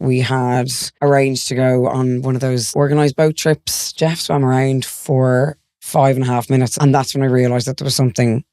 We had arranged to go on one of those organised boat trips. Jeff swam around for 5.5 minutes, and that's when I realised that there was something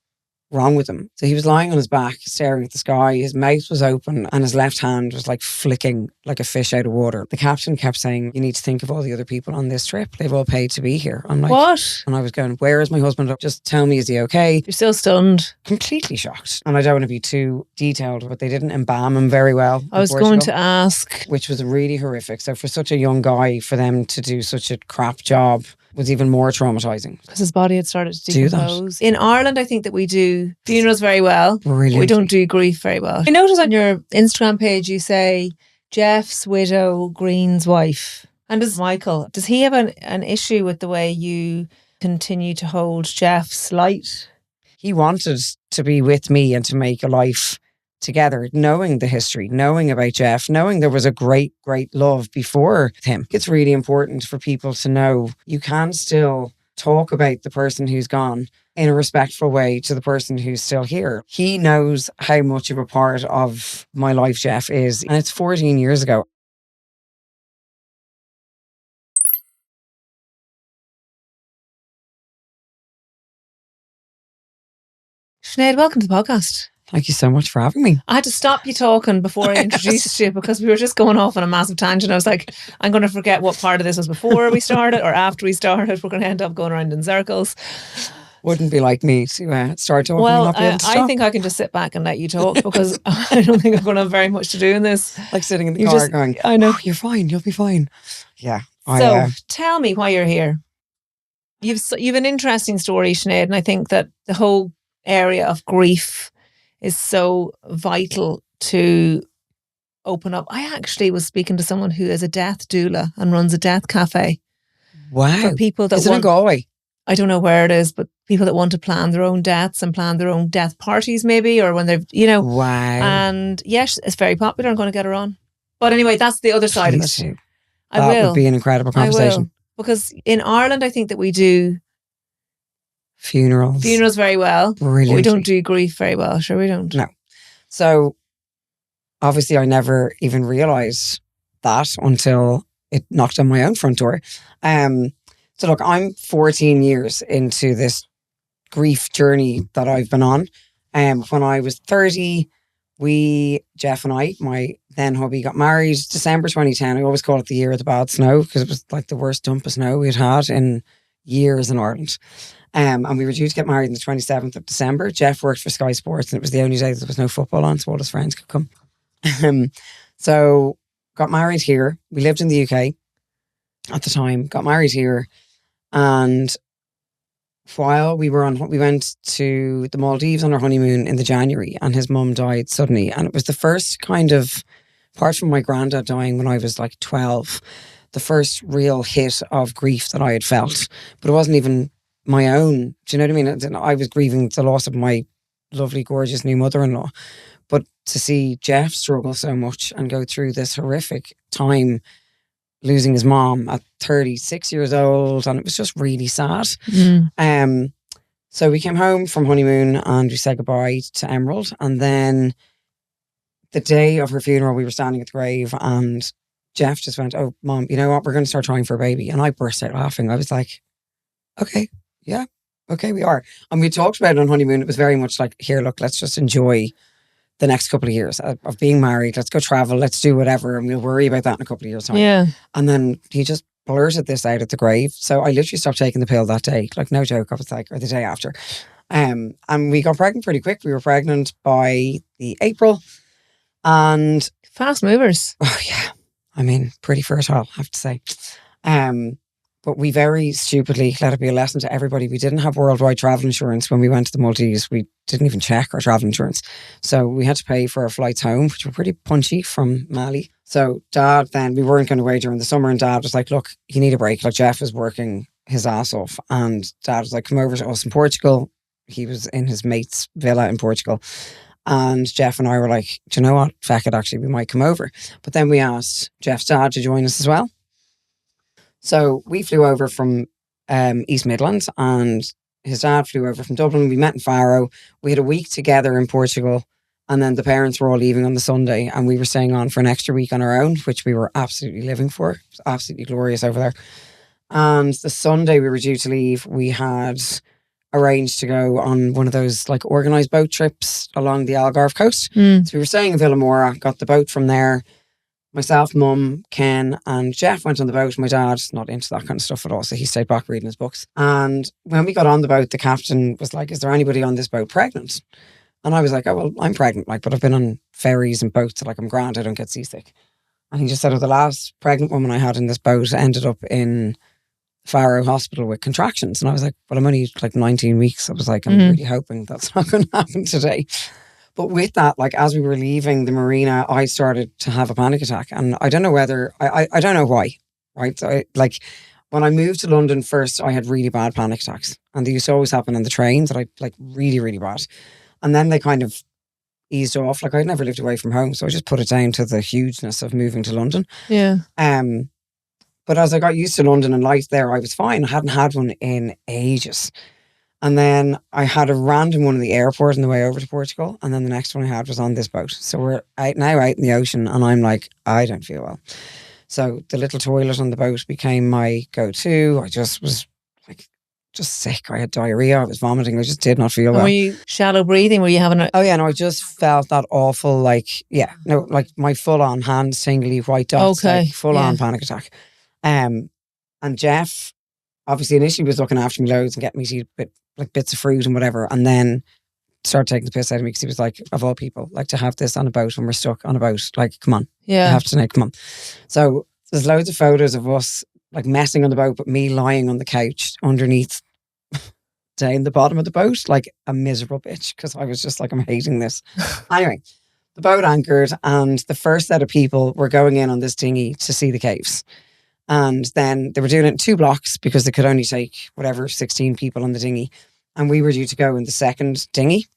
wrong with him. So he was lying on his back, staring at the sky. His mouth was open and his left hand was like flicking like a fish out of water. The captain kept saying, you need to think of all the other people on this trip. They've all paid to be here. I'm like, what? And I was going, where is my husband? Just tell me, is he okay? You're still stunned. Completely shocked. And I don't want to be too detailed, but they didn't embalm him very well. I was going to ask. Which was really horrific. So for such a young guy, for them to do such a crap job was even more traumatising. Because his body had started to decompose. In Ireland, I think that we do funerals very well. Brilliant. We don't do grief very well. I noticed on your Instagram page you say Jeff's widow, Green's wife. And does Michael, does he have an issue with the way you continue to hold Jeff's light? He wanted to be with me and to make a life together, knowing the history, knowing about Jeff, knowing there was a great, great love before him. It's really important for people to know you can still talk about the person who's gone in a respectful way to the person who's still here. He knows how much of a part of my life Jeff is, and it's 14 years ago. Sinead, welcome to the podcast. Thank you so much for having me. I had to stop you talking before I introduced you because we were just going off on a massive tangent. I was like, I'm going to forget what part of this was before we started or after we started. We're going to end up going around in circles. Wouldn't be like me to start talking. Well, I think I can just sit back and let you talk because I don't think I'm going to have very much to do in this. Like sitting in the car going, I know. Oh, you're fine, you'll be fine. Yeah. So tell me why you're here. You've an interesting story, Sinead, and I think that the whole area of grief is so vital to open up. I actually was speaking to someone who is a death doula and runs a death cafe. Wow. For people that is it in Galway? I don't know where it is, but people that want to plan their own deaths and plan their own death parties maybe, or when they've, Wow. And yes, it's very popular. I'm going to get her on. But anyway, that's the other side of it. That would be an incredible conversation. I will. Because in Ireland, I think that we do funerals very well. Brilliant. We don't do grief very well. Sure, we don't. No. So obviously I never even realised that until it knocked on my own front door. So look, I'm 14 years into this grief journey that I've been on. When I was 30, Jeff and I, my then hubby, got married December 2010. I always call it the year of the bad snow because it was like the worst dump of snow we'd had in years in Ireland. And we were due to get married on the 27th of December. Jeff worked for Sky Sports and it was the only day that there was no football on, so all his friends could come. So got married here. We lived in the UK at the time, got married here. And while we went to the Maldives on our honeymoon in the January, and his mum died suddenly. And it was the first kind of, apart from my granddad dying when I was like 12, the first real hit of grief that I had felt. But it wasn't even my own. Do you know what I mean? I was grieving the loss of my lovely, gorgeous new mother-in-law. But to see Jeff struggle so much and go through this horrific time, losing his mom at 36 years old, and it was just really sad. So we came home from honeymoon and we said goodbye to Emerald. And then the day of her funeral, we were standing at the grave and Jeff just went, "Oh, Mom, you know what? We're going to start trying for a baby." And I burst out laughing. I was like, okay, yeah, okay, we are. And we talked about it on honeymoon. It was very much like, here, look, let's just enjoy the next couple of years of being married. Let's go travel. Let's do whatever. And we'll worry about that in a couple of years' time. Yeah. And then he just blurted this out at the grave. So I literally stopped taking the pill that day. Like, no joke. I was like, or the day after. And we got pregnant pretty quick. We were pregnant by the April. And fast movers. Oh, yeah. I mean, pretty fertile, I have to say. But we very stupidly, let it be a lesson to everybody, we didn't have worldwide travel insurance when we went to the Maldives. We didn't even check our travel insurance. So we had to pay for our flights home, which were pretty punchy from Mali. So Dad then, we weren't going away during the summer, and Dad was like, look, you need a break. Like, Jeff was working his ass off, and Dad was like, come over to us in Portugal. He was in his mate's villa in Portugal. And Jeff and I were like, do you know what? Feck it, actually, we might come over. But then we asked Jeff's dad to join us as well. So we flew over from East Midlands, and his dad flew over from Dublin. We met in Faro. We had a week together in Portugal, And then the parents were all leaving on the Sunday, and we were staying on for an extra week on our own, which we were absolutely living for. It was absolutely glorious over there. And the Sunday we were due to leave, we had arranged to go on one of those like organised boat trips along the Algarve coast. So we were staying in Villamora, got the boat from there. Myself, Mum, Ken and Jeff went on the boat. My dad's not into that kind of stuff at all, so he stayed back reading his books. And when we got on the boat, the captain was like, is there anybody on this boat pregnant? And I was like, oh, well, I'm pregnant, like, but I've been on ferries and boats, so like I'm grand, I don't get seasick. And he just said, oh, the last pregnant woman I had in this boat ended up in Faro Hospital with contractions. And I was like, well, I'm only like 19 weeks. I was like, I'm really hoping that's not going to happen today. But with that, like as we were leaving the marina, I started to have a panic attack. And I don't know whether, I don't know why, right? So like when I moved to London first, I had really bad panic attacks. And they used to always happen on the trains, that I like really, really bad. And then they kind of eased off. Like I'd never lived away from home. So I just put it down to the hugeness of moving to London. Yeah. But as I got used to London and life there, I was fine. I hadn't had one in ages. And then I had a random one in the airport on the way over to Portugal. And then the next one I had was on this boat. So we're out in the ocean and I'm like, I don't feel well. So the little toilet on the boat became my go-to. I just was like, just sick. I had diarrhea. I was vomiting. I just did not feel well. Were you shallow breathing? Were you having a... Oh yeah, no, I just felt that awful, like, yeah, no, like my full-on hands tingly, white dots, like full-on panic attack. And Jeff obviously initially was looking after me loads and getting me to eat bits of fruit and whatever, and then started taking the piss out of me because he was like, of all people, like to have this on a boat when we're stuck on a boat, like come on, you have to come on. So there's loads of photos of us like messing on the boat, but me lying on the couch underneath down the bottom of the boat like a miserable bitch because I was just like, I'm hating this. Anyway, the boat anchored and the first set of people were going in on this dinghy to see the caves. And then they were doing it in 2 blocks because they could only take 16 people on the dinghy. And we were due to go in the second dinghy.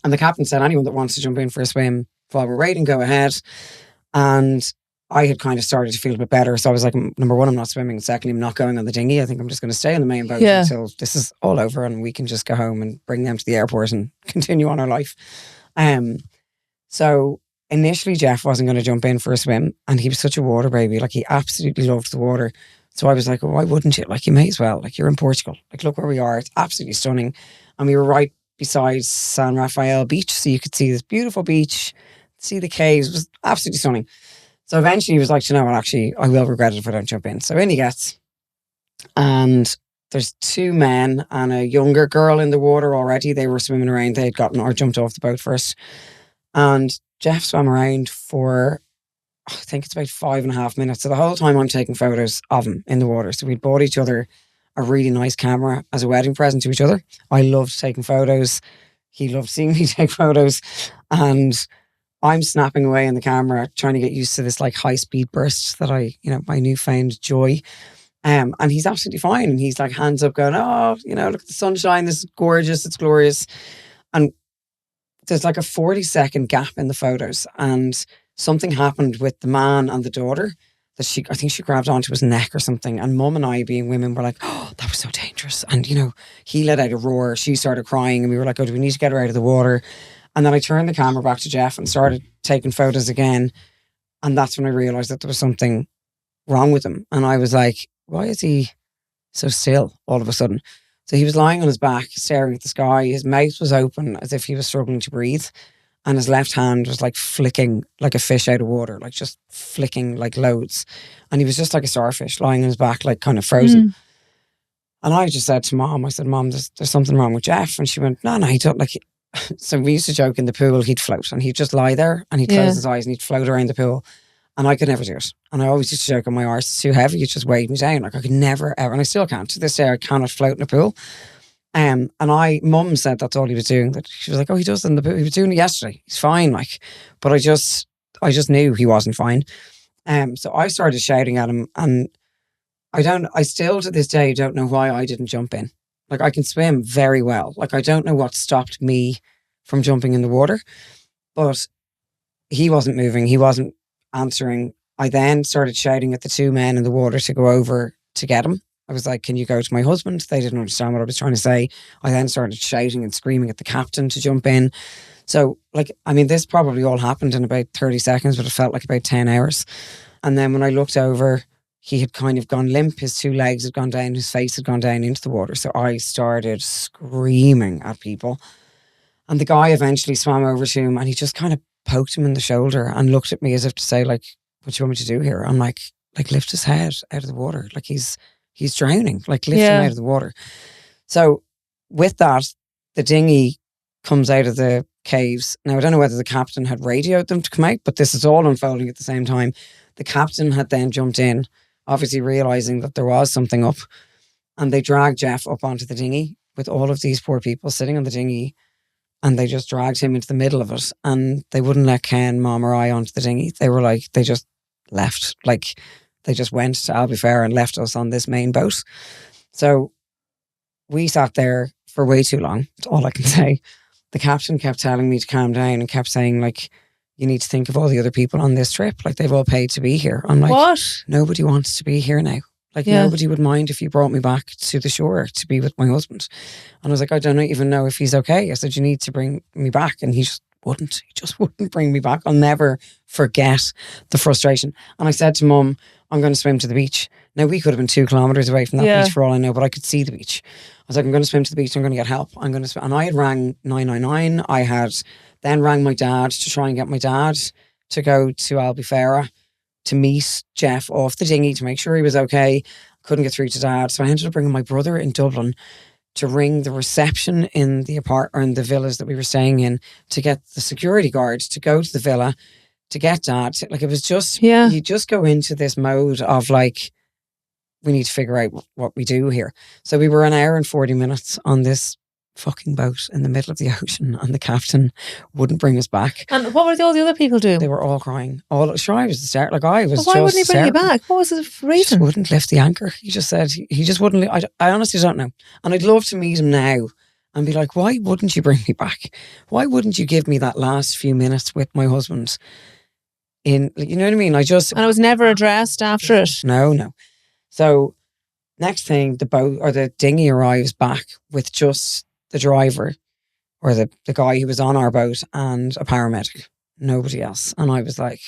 And the captain said, anyone that wants to jump in for a swim while we're waiting, go ahead. And I had kind of started to feel a bit better. So I was like, number one, I'm not swimming. And secondly, I'm not going on the dinghy. I think I'm just going to stay on the main boat until this is all over and we can just go home and bring them to the airport and continue on our life. So initially, Jeff wasn't going to jump in for a swim and he was such a water baby. Like he absolutely loved the water. So I was like, well, why wouldn't you? Like you may as well. Like you're in Portugal. Like look where we are. It's absolutely stunning. And we were right beside San Rafael beach. So you could see this beautiful beach, see the caves. It was absolutely stunning. So eventually he was like, you know what, actually, I will regret it if I don't jump in. So in he gets. And there's 2 men and a younger girl in the water already. They were swimming around. They had gotten or jumped off the boat first. And Jeff swam around for, I think it's about 5.5 minutes. So the whole time I'm taking photos of him in the water. So we bought each other a really nice camera as a wedding present to each other. I loved taking photos. He loved seeing me take photos. And I'm snapping away in the camera, trying to get used to this like high speed burst that my newfound joy. And he's absolutely fine. And he's like hands up going, oh, look at the sunshine. This is gorgeous. It's glorious. And there's like a 40-second gap in the photos and something happened with the man and the daughter that I think she grabbed onto his neck or something. And Mum and I, being women, were like, oh, that was so dangerous. And, he let out a roar. She started crying and we were like, oh, do we need to get her out of the water? And then I turned the camera back to Jeff and started taking photos again. And that's when I realised that there was something wrong with him. And I was like, why is he so still all of a sudden? So he was lying on his back, staring at the sky. His mouth was open as if he was struggling to breathe. And his left hand was like flicking like a fish out of water, like just flicking like loads. And he was just like a starfish lying on his back, like kind of frozen. And I just said to Mom, I said, Mom, there's something wrong with Jeff. And she went, no, he don't like. So we used to joke in the pool, he'd float and he'd just lie there and he'd close his eyes and he'd float around the pool. And I could never do it. And I always used to joke on my arse, it's too heavy, it just weighed me down. Like I could never, ever, and I still can't. To this day, I cannot float in a pool. And Mum said that's all he was doing. That she was like, oh, he does it in the pool. He was doing it yesterday. He's fine, like. But I just knew he wasn't fine. So I started shouting at him, and I still to this day don't know why I didn't jump in. Like I can swim very well. Like I don't know what stopped me from jumping in the water, but he wasn't moving. He wasn't answering. I then started shouting at the 2 men in the water to go over to get him. I was like, can you go to my husband? They didn't understand what I was trying to say. I then started shouting and screaming at the captain to jump in. So, like, I mean, this probably all happened in about 30 seconds, but it felt like about 10 hours. And then when I looked over, he had kind of gone limp. His two legs had gone down. His face had gone down into the water. So I started screaming at people. And the guy eventually swam over to him and he just kind of poked him in the shoulder and looked at me as if to say, like, what do you want me to do here? I'm like lift his head out of the water. Like he's drowning. Like lift him out of the water. So with that, the dinghy comes out of the caves. Now, I don't know whether the captain had radioed them to come out, but this is all unfolding at the same time. The captain had then jumped in, obviously realising that there was something up, and they dragged Jeff up onto the dinghy with all of these poor people sitting on the dinghy, and they just dragged him into the middle of it, and they wouldn't let Ken, Mom or I onto the dinghy. They were like, they just left. Like, they just went to Albufeira and left us on this main boat. So we sat there for way too long. That's all I can say. The captain kept telling me to calm down and kept saying, like, you need to think of all the other people on this trip. Like, they've all paid to be here. I'm like, what? Nobody wants to be here now. Like, nobody would mind if you brought me back to the shore to be with my husband. And I was like, I don't even know if he's okay. I said, you need to bring me back. And he just wouldn't. He just wouldn't bring me back. I'll never forget the frustration. And I said to Mum, I'm going to swim to the beach. Now, we could have been 2 kilometres away from that beach for all I know, but I could see the beach. I was like, I'm going to swim to the beach. I'm going to get help. I'm going to swim. And I had rang 999. I had then rang my dad to try and get my dad to go to Albufeira to meet Jeff off the dinghy to make sure he was okay. Couldn't get through to Dad. So I ended up bringing my brother in Dublin to ring the reception in the or in the villas that we were staying in to get the security guard to go to the villa to get Dad. Like, it was just, you just go into this mode of like, we need to figure out what we do here. So we were an hour and 40 minutes on this fucking boat in the middle of the ocean, and the captain wouldn't bring us back. And what were all the other people doing? They were all crying. I was the start. Like, I was. But why wouldn't he bring you back? What was the reason? He just wouldn't lift the anchor. He just said he just wouldn't. I honestly don't know. And I'd love to meet him now and be like, why wouldn't you bring me back? Why wouldn't you give me that last few minutes with my husband? You know what I mean? And it was never addressed after it. No. So next thing, the boat or the dinghy arrives back with just the driver or the guy who was on our boat and a paramedic, nobody else. And I was like,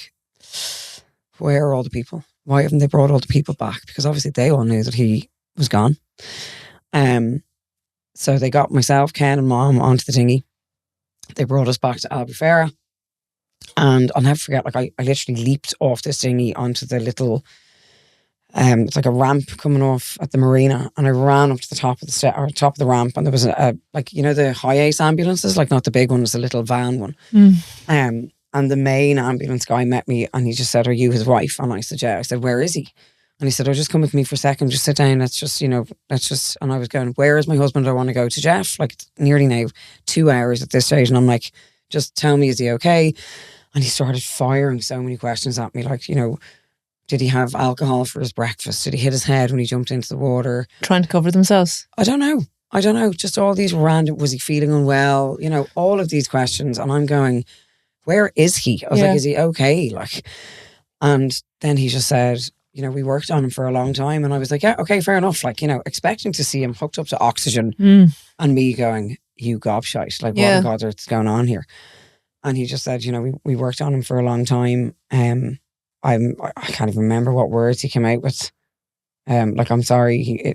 where are all the people? Why haven't they brought all the people back? Because obviously they all knew that he was gone. So they got myself, Ken and Mom onto the dinghy. They brought us back to Albufeira. And I'll never forget, like, I literally leaped off this dinghy onto the little, it's like a ramp coming off at the marina, and I ran up to the top of the ramp, and there was a like, you know, the high ace ambulances, like not the big one, it's a little van one. And the main ambulance guy met me, and he just said, "Are you his wife?" And I said, "Yeah." I said, "Where is he?" And he said, "Oh, just come with me for a second, just sit down. Let's just." And I was going, "Where is my husband? I want to go to Jeff." Like, it's nearly now 2 hours at this stage, and I'm like, "Just tell me, is he okay?" And he started firing so many questions at me, like, you know, did he have alcohol for his breakfast? Did he hit his head when he jumped into the water? Trying to cover themselves? I don't know. Just all these random, was he feeling unwell? You know, all of these questions. And I'm going, where is he? I was like, is he okay? Like, and then he just said, you know, we worked on him for a long time. And I was like, yeah, okay, fair enough. Like, you know, expecting to see him hooked up to oxygen and me going, you gobshite. Like, what on God is going on here? And he just said, you know, we worked on him for a long time. I can't even remember what words he came out with. Like, I'm sorry,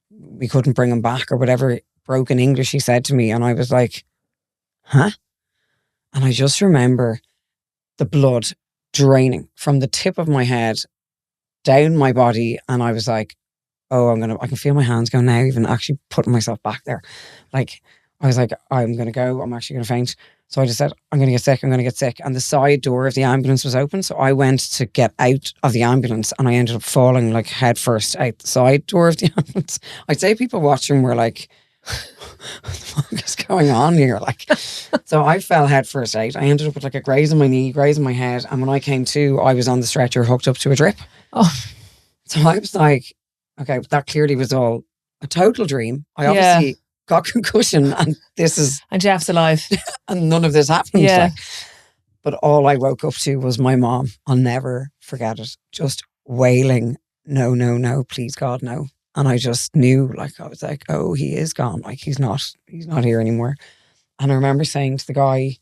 we couldn't bring him back or whatever broken English he said to me. And I was like, huh? And I just remember the blood draining from the tip of my head down my body. And I was like, oh, I can feel my hands go now, even actually putting myself back there. Like, I was like, I'm going to go. I'm actually going to faint. So I just said, I'm going to get sick. And the side door of the ambulance was open. So I went to get out of the ambulance, and I ended up falling like head first out the side door of the ambulance. I'd say people watching were like, what the fuck is going on here? Like, so I fell head first out. I ended up with like a graze on my knee, graze on my head. And when I came to, I was on the stretcher hooked up to a drip. Oh. So I was like, okay, that clearly was all a total dream. I obviously got concussion, and and Jeff's alive. And none of this happened. Yeah. Like, but all I woke up to was my mom. I'll never forget it. Just wailing, no, please God, no. And I just knew, like, I was like, oh, he is gone. Like, he's not here anymore. And I remember saying to the guy,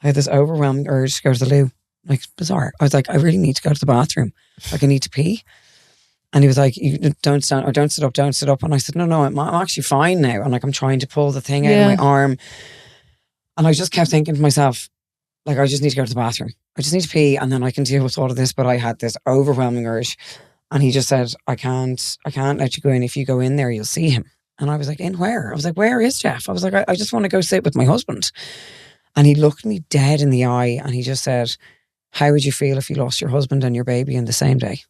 I had this overwhelming urge to go to the loo. Like, bizarre. I was like, I really need to go to the bathroom. Like, I need to pee. And he was like, you don't stand, or don't sit up, don't sit up. And I said, no, I'm actually fine now. And like, I'm trying to pull the thing out of my arm. And I just kept thinking to myself, like, I just need to go to the bathroom. I just need to pee and then I can deal with all of this. But I had this overwhelming urge. And he just said, I can't let you go in. If you go in there, you'll see him. And I was like, in where? I was like, where is Jeff? I was like, I just want to go sit with my husband. And he looked me dead in the eye and he just said, how would you feel if you lost your husband and your baby in the same day?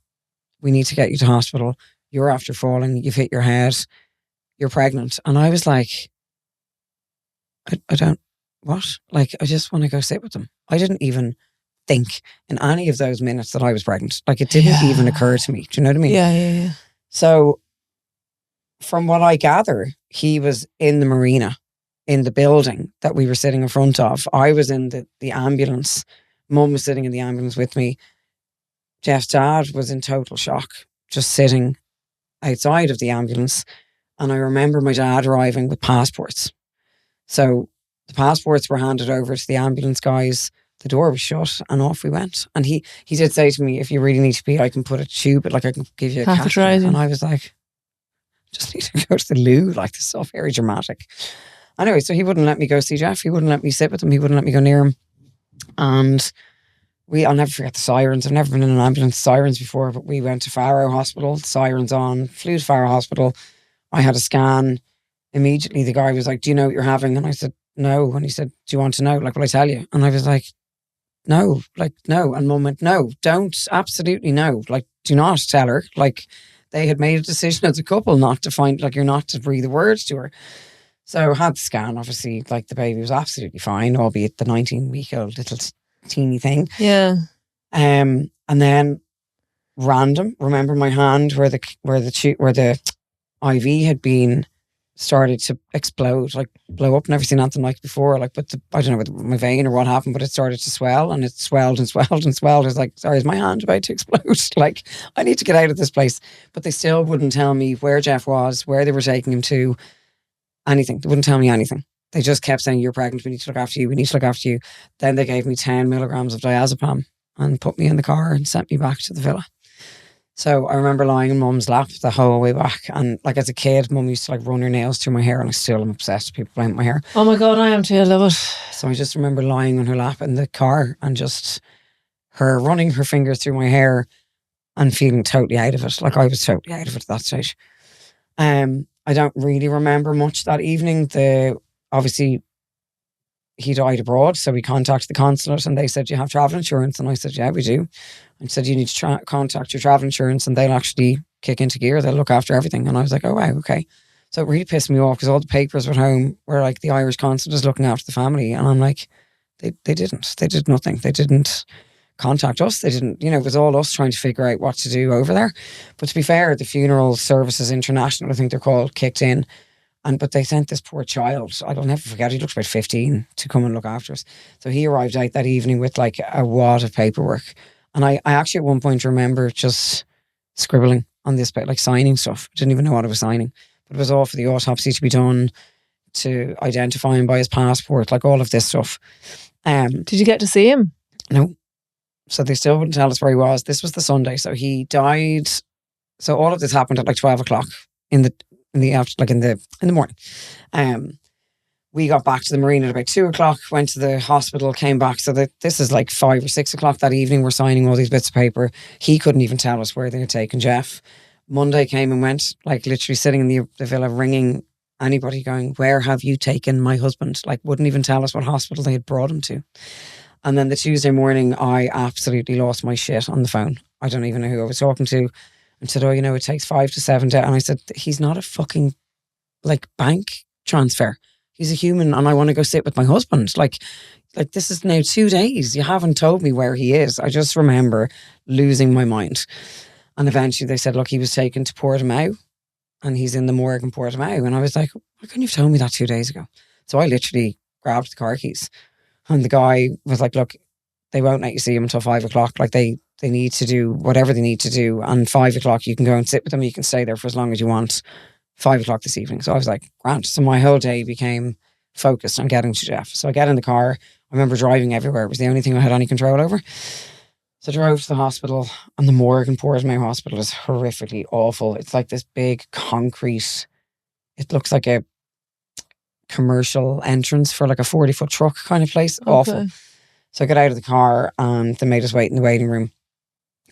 We need to get you to hospital. You're after falling. You've hit your head. You're pregnant. And I was like, I don't, what? Like, I just want to go sit with them. I didn't even think in any of those minutes that I was pregnant. Like, it didn't even occur to me. Do you know what I mean? Yeah. So from what I gather, he was in the marina, in the building that we were sitting in front of. I was in the ambulance. Mum was sitting in the ambulance with me. Jeff's dad was in total shock, just sitting outside of the ambulance. And I remember my dad arriving with passports. So the passports were handed over to the ambulance guys. The door was shut and off we went. And he did say to me, if you really need to pee, I can put a tube, like I can give you a catheter. And I was like, just need to go to the loo. Like, this is all very dramatic. Anyway, so he wouldn't let me go see Jeff. He wouldn't let me sit with him. He wouldn't let me go near him. And I'll never forget the sirens. I've never been in an ambulance sirens before, but we went to Faro Hospital, sirens on, flew to Faro Hospital. I had a scan. Immediately the guy was like, do you know what you're having? And I said, no. And he said, do you want to know? Like, will I tell you? And I was like, no. And Mum went, no, don't, absolutely no. Like, do not tell her. Like, they had made a decision as a couple not to find, like, you're not to breathe a word to her. So I had the scan, obviously, like, the baby was absolutely fine, albeit the 19-week-old little teeny thing. Yeah. And then random, remember my hand where the IV had been started to explode, like blow up. Never seen anything like before. Like, but I don't know whether my vein or what happened, but it started to swell and it swelled and swelled and swelled. I was like, sorry, is my hand about to explode? Like, I need to get out of this place. But they still wouldn't tell me where Jeff was, where they were taking him to, anything. They wouldn't tell me anything. They just kept saying, you're pregnant, we need to look after you, we need to look after you. Then they gave me 10 milligrams of diazepam and put me in the car and sent me back to the villa. So I remember lying in Mum's lap the whole way back. And like, as a kid, Mum used to like run her nails through my hair, and I still am obsessed with people playing with my hair. Oh my God, I am too. I love it. So I just remember lying on her lap in the car and just her running her fingers through my hair and feeling totally out of it. Like, I was totally out of it at that stage. I don't really remember much that evening. Obviously he died abroad, so we contacted the consulate and they said, do you have travel insurance? And I said, yeah, we do. And said, you need to contact your travel insurance and they'll actually kick into gear. They'll look after everything. And I was like, oh wow, okay. So it really pissed me off because all the papers at home were like, the Irish consulate is looking after the family. And I'm like, they didn't. They did nothing. They didn't contact us. They didn't, it was all us trying to figure out what to do over there. But to be fair, the Funeral Services International, I think they're called, kicked in. But they sent this poor child, I'll never forget, he looked about 15, to come and look after us. So he arrived out that evening with like a wad of paperwork. And I actually at one point remember just scribbling on this bit, like signing stuff. I didn't even know what I was signing. But it was all for the autopsy to be done, to identify him by his passport, like all of this stuff. Did you get to see him? No. So they still wouldn't tell us where he was. This was the Sunday. So he died. So all of this happened at like 12 o'clock in the morning. We got back to the marina at about 2 o'clock, went to the hospital, came back. So this is like 5 or 6 o'clock that evening. We're signing all these bits of paper. He couldn't even tell us where they had taken Jeff. Monday came and went, like literally sitting in the villa, ringing anybody, going, where have you taken my husband? Like, wouldn't even tell us what hospital they had brought him to. And then the Tuesday morning, I absolutely lost my shit on the phone. I don't even know who I was talking to. And said, it takes 5 to 7 days. And I said, he's not a fucking like bank transfer. He's a human and I want to go sit with my husband. Like this is now 2 days. You haven't told me where he is. I just remember losing my mind. And eventually they said, look, he was taken to Portimao and he's in the morgue in Portimao. And I was like, why couldn't you have told me that 2 days ago? So I literally grabbed the car keys and the guy was like, look, they won't let you see him until 5 o'clock. Like they need to do whatever they need to do. And 5 o'clock, you can go and sit with them. You can stay there for as long as you want. 5 o'clock this evening. So I was like, grand. So my whole day became focused on getting to Jeff. So I get in the car. I remember driving everywhere. It was the only thing I had any control over. So I drove to the hospital, and the morgue in Portsmouth Hospital is horrifically awful. It's like this big concrete, it looks like a commercial entrance for like a 40-foot truck kind of place. Awful. Okay. So I got out of the car and they made us wait in the waiting room.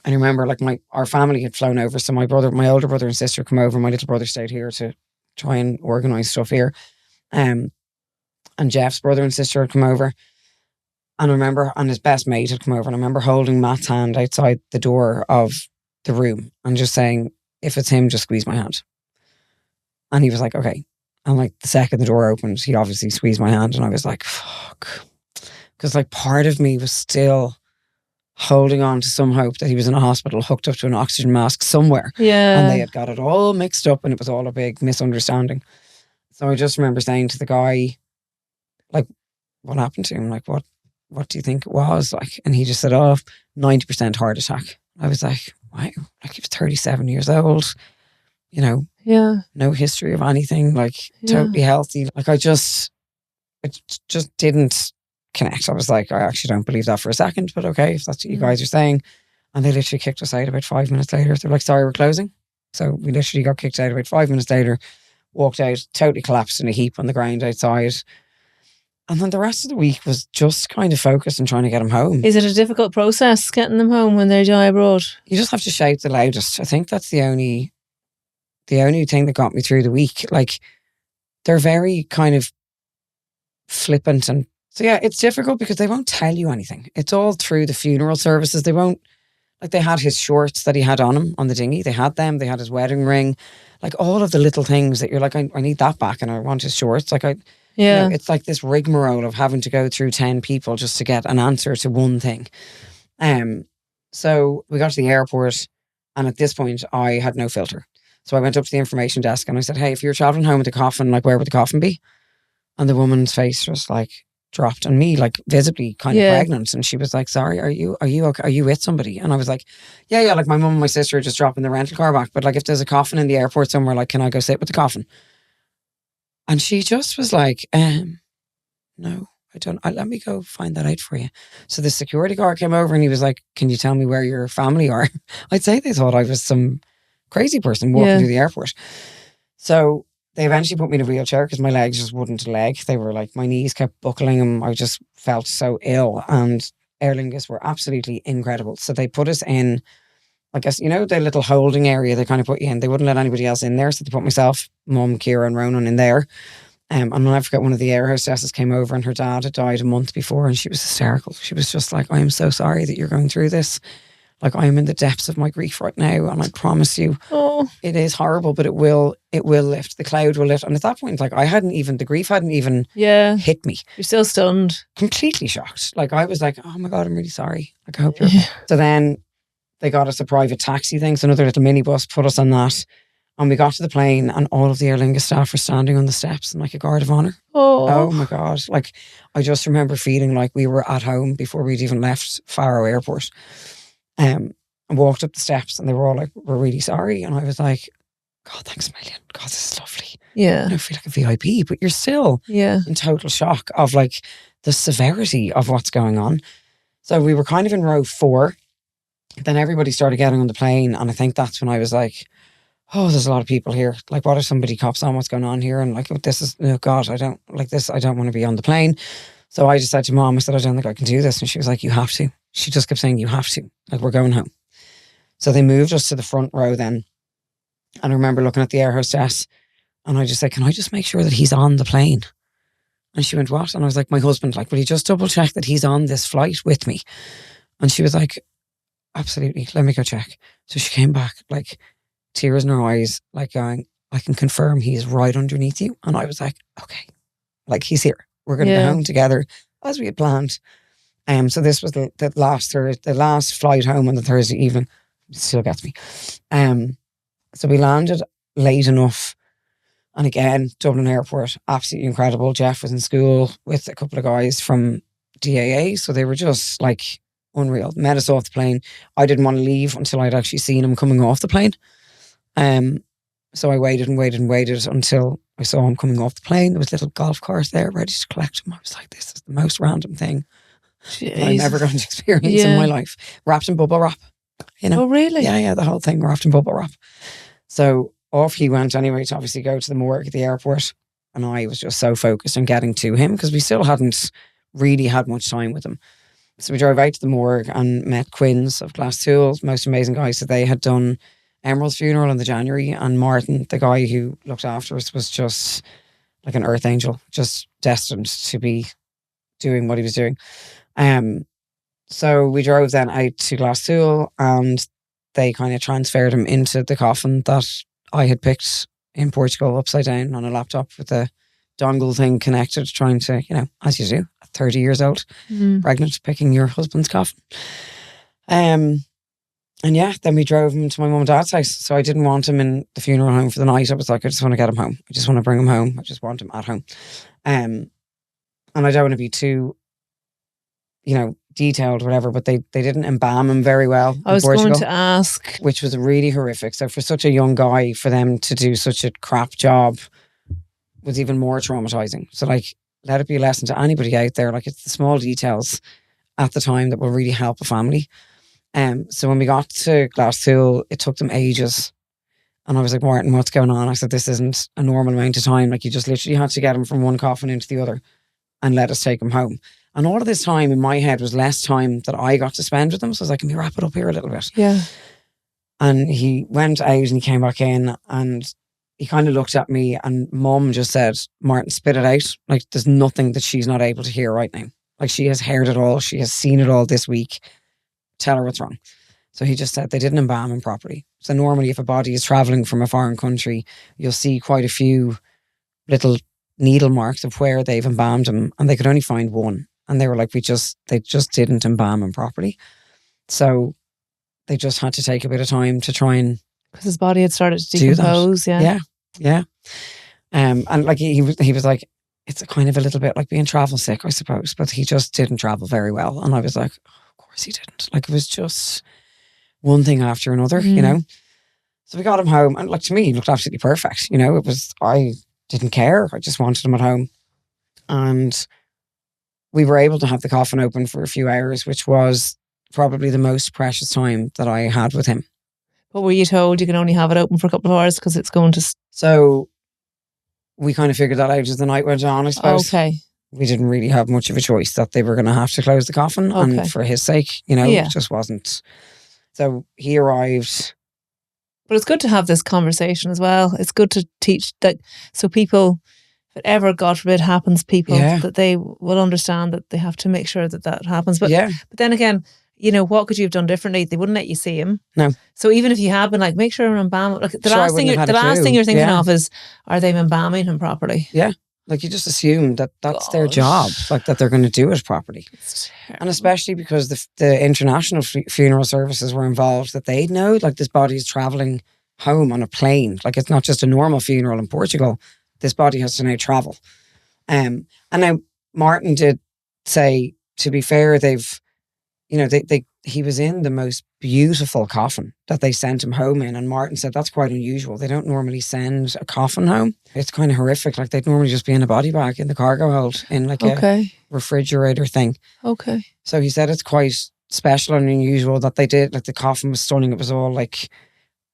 And I remember like our family had flown over. So my older brother and sister come over. My little brother stayed here to try and organise stuff here. And Jeff's brother and sister had come over. And I remember, and his best mate had come over, and I remember holding Matt's hand outside the door of the room and just saying, if it's him, just squeeze my hand. And he was like, okay. And like the second the door opened, he obviously squeezed my hand, and I was like, fuck. Because like part of me was still holding on to some hope that he was in a hospital hooked up to an oxygen mask somewhere. Yeah. And they had got it all mixed up and it was all a big misunderstanding. So I just remember saying to the guy, like, what happened to him? Like, what do you think it was? Like, and he just said, 90% heart attack. I was like, wow. Like, he was 37 years old, you know, no history of anything, like totally healthy. Like, it just didn't connect. I was like, I actually don't believe that for a second, but okay, if that's what you guys are saying. And they literally kicked us out about 5 minutes later. They're like, sorry, we're closing. So we literally got kicked out about 5 minutes later, walked out, totally collapsed in a heap on the ground outside. And then the rest of the week was just kind of focused on trying to get him home. Is it a difficult process getting them home when they die abroad? You just have to shout the loudest. I think that's the only thing that got me through the week. Like, they're very kind of flippant, and so yeah, it's difficult because they won't tell you anything. It's all through the funeral services. They won't, like, they had his shorts that he had on him on the dinghy. They had them. They had his wedding ring, like all of the little things that you're like, I need that back, and I want his shorts. Like, you know, it's like this rigmarole of having to go through 10 people just to get an answer to one thing. So we got to the airport, and at this point I had no filter. So I went up to the information desk and I said, hey, if you're traveling home with a coffin, like, where would the coffin be? And the woman's face was like dropped, and me, like, visibly kind of pregnant. And she was like, sorry, are you okay? Are you with somebody? And I was like, yeah, like, my mum and my sister are just dropping the rental car back. But like, if there's a coffin in the airport somewhere, like, can I go sit with the coffin? And she just was like, no, I don't. Let me go find that out for you. So the security guard came over and he was like, can you tell me where your family are? I'd say they thought I was some crazy person walking through the airport. So they eventually put me in a wheelchair because my legs just wouldn't leg. They were like, my knees kept buckling and I just felt so ill. And Aer Lingus were absolutely incredible. So they put us in, I guess, you know, the little holding area they kind of put you in. They wouldn't let anybody else in there. So they put myself, Mum, Ciara and Ronan in there. And I'll never forget, one of the air hostesses came over and her dad had died a month before, and she was hysterical. She was just like, I am so sorry that you're going through this. Like, I am in the depths of my grief right now, and I promise you, it is horrible, but it will lift. The cloud will lift. And at that point, like, the grief hadn't even hit me. You're still stunned. Completely shocked. Like, I was like, oh my God, I'm really sorry. Like, I hope you're... So then they got us a private taxi thing, so another little minibus, put us on that. And we got to the plane and all of the Aer Lingus staff were standing on the steps in like a guard of honour. Oh my God. Like, I just remember feeling like we were at home before we'd even left Faro Airport. And walked up the steps and they were all like, we're really sorry. And I was like, God, thanks a million. God, this is lovely. Yeah. I don't feel like a VIP, but you're still in total shock of like the severity of what's going on. So we were kind of in row 4. Then everybody started getting on the plane. And I think that's when I was like, oh, there's a lot of people here. Like, what if somebody cops on what's going on here? And like, this is, oh God, I don't like this. I don't want to be on the plane. So I just said to Mom, I said, I don't think I can do this. And she was like, you have to. She just kept saying, you have to. Like, we're going home. So they moved us to the front row then. And I remember looking at the air hostess and I just said, can I just make sure that he's on the plane? And she went, what? And I was like, my husband, like, will you just double check that he's on this flight with me? And she was like, absolutely. Let me go check. So she came back, like, tears in her eyes, like going, I can confirm he is right underneath you. And I was like, okay, like, he's here. We're going to go home together as we had planned. So this was the last flight home on the Thursday evening. It still gets me. So we landed late enough. And again, Dublin Airport, absolutely incredible. Jeff was in school with a couple of guys from DAA. So they were just like unreal. Met us off the plane. I didn't want to leave until I'd actually seen him coming off the plane. So I waited and waited and waited until I saw him coming off the plane. There was a little golf cart there ready to collect him. I was like, this is the most random thing that I'm ever going to experience in my life. Wrapped in bubble wrap, you know. Oh, really? Yeah, the whole thing wrapped in bubble wrap. So off he went anyway to obviously go to the morgue at the airport. And I was just so focused on getting to him because we still hadn't really had much time with him. So we drove out to the morgue and met Quinns of Glasstool, most amazing guys. So they had done Emerald's funeral in the January, and Martin, the guy who looked after us, was just like an earth angel, just destined to be doing what he was doing. So we drove then out to Glasstool, and they kind of transferred him into the coffin that I had picked in Portugal, upside down on a laptop with a dongle thing connected, trying to, you know, as you do, at 30 years old, pregnant, picking your husband's coffin. And yeah, then we drove him to my mum and dad's house. So I didn't want him in the funeral home for the night. I was like, I just want to get him home. I just want to bring him home. I just want him at home. And I don't want to be too, you know, detailed or whatever, but they didn't embalm him very well. I was going to ask. Which was really horrific. So for such a young guy, for them to do such a crap job was even more traumatizing. So like, let it be a lesson to anybody out there. Like, it's the small details at the time that will really help a family. So when we got to Glasstool, it took them ages. And I was like, Martin, what's going on? I said, this isn't a normal amount of time. Like, you just literally had to get him from one coffin into the other and let us take him home. And all of this time in my head was less time that I got to spend with him. So I was like, can we wrap it up here a little bit? Yeah. And he went out and he came back in and he kind of looked at me, and Mum just said, Martin, spit it out. Like, there's nothing that she's not able to hear right now. Like, she has heard it all. She has seen it all this week. Tell her what's wrong. So he just said they didn't embalm him properly. So normally if a body is travelling from a foreign country, you'll see quite a few little needle marks of where they've embalmed him, and they could only find one. And they were like, they just didn't embalm him properly. So they just had to take a bit of time to try and... Because his body had started to decompose, yeah. And like he was like, it's a kind of a little bit like being travel sick, I suppose. But he just didn't travel very well. And I was like, oh, of course he didn't. Like, it was just one thing after another, you know. So we got him home, and like, to me, he looked absolutely perfect. You know, I didn't care. I just wanted him at home. And we were able to have the coffin open for a few hours, which was probably the most precious time that I had with him. But were you told you can only have it open for a couple of hours because it's going to... So we kind of figured that out as the night went on, I suppose. Okay. We didn't really have much of a choice that they were going to have to close the coffin. Okay. And for his sake, you know, it just wasn't. So he arrived. But it's good to have this conversation as well. It's good to teach that, so people, if it ever, God forbid, happens, people, that they will understand that they have to make sure that happens. But then again, you know, what could you have done differently? They wouldn't let you see him. No. So even if you had been like, make sure I'm embalming. Like, the last thing you're thinking of is, are they embalming him properly? Yeah. Like, you just assume that that's their job, like that they're going to do it properly. And especially because the international funeral services were involved, that they'd know, like, this body is travelling home on a plane. Like, it's not just a normal funeral in Portugal. This body has to now travel. And now Martin did say, to be fair, they've, you know, he was in the most beautiful coffin that they sent him home in. And Martin said that's quite unusual. They don't normally send a coffin home. It's kind of horrific. Like, they'd normally just be in a body bag in the cargo hold in like a refrigerator thing. Okay. So he said it's quite special and unusual that they did. Like, the coffin was stunning. It was all like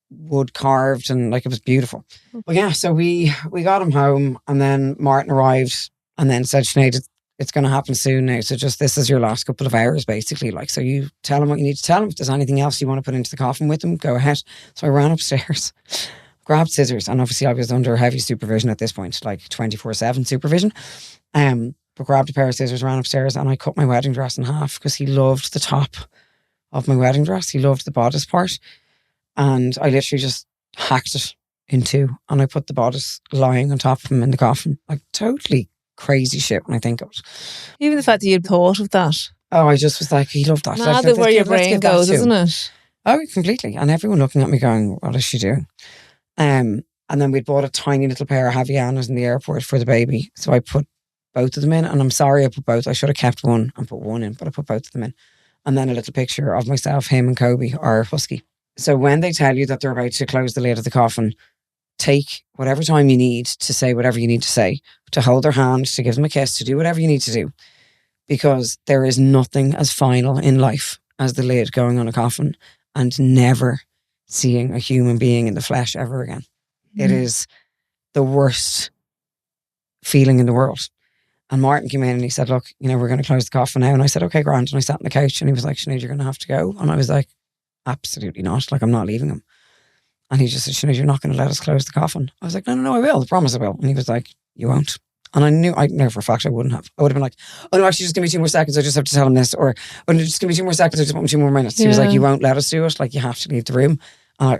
wood carved and like, it was beautiful. Well, yeah, so we got him home, and then Martin arrived and then said, Sinead, it's going to happen soon now. So just, this is your last couple of hours, basically. Like, so you tell him what you need to tell him. If there's anything else you want to put into the coffin with him, go ahead. So I ran upstairs, grabbed scissors, and obviously I was under heavy supervision at this point, like 24/7 supervision. But grabbed a pair of scissors, ran upstairs, and I cut my wedding dress in half because he loved the top of my wedding dress. He loved the bodice part. And I literally just hacked it in two, and I put the bodice lying on top of him in the coffin. Like, totally crazy shit when I think of it. Even the fact that you'd thought of that. Oh, I just was like, he loved that. Mad where your brain goes, isn't it? Oh, completely. And everyone looking at me going, what is she doing? And then we'd bought a tiny little pair of Havianas in the airport for the baby. So I put both of them in, and I'm sorry I put both. I should have kept one and put one in, but I put both of them in. And then a little picture of myself, him and Kobe, our husky. So when they tell you that they're about to close the lid of the coffin, take whatever time you need to say whatever you need to say, to hold their hand, to give them a kiss, to do whatever you need to do. Because there is nothing as final in life as the lid going on a coffin and never seeing a human being in the flesh ever again. It is the worst feeling in the world. And Martin came in and he said, look, we're going to close the coffin now. And I said, okay, grand. And I sat on the couch and he was like, Sinead, you're going to have to go. And I was like, absolutely not. Like, I'm not leaving him. And he just said, Sinead, you're not going to let us close the coffin. I was like, no, I will. I promise I will. And he was like, you won't. And I knew for a fact I wouldn't have. I would have been like, oh no, actually just give me 2 more seconds. I just have to tell him this. Or, oh no, just give me 2 more seconds. I just want 2 more minutes. He was like, you won't let us do it. Like, you have to leave the room. And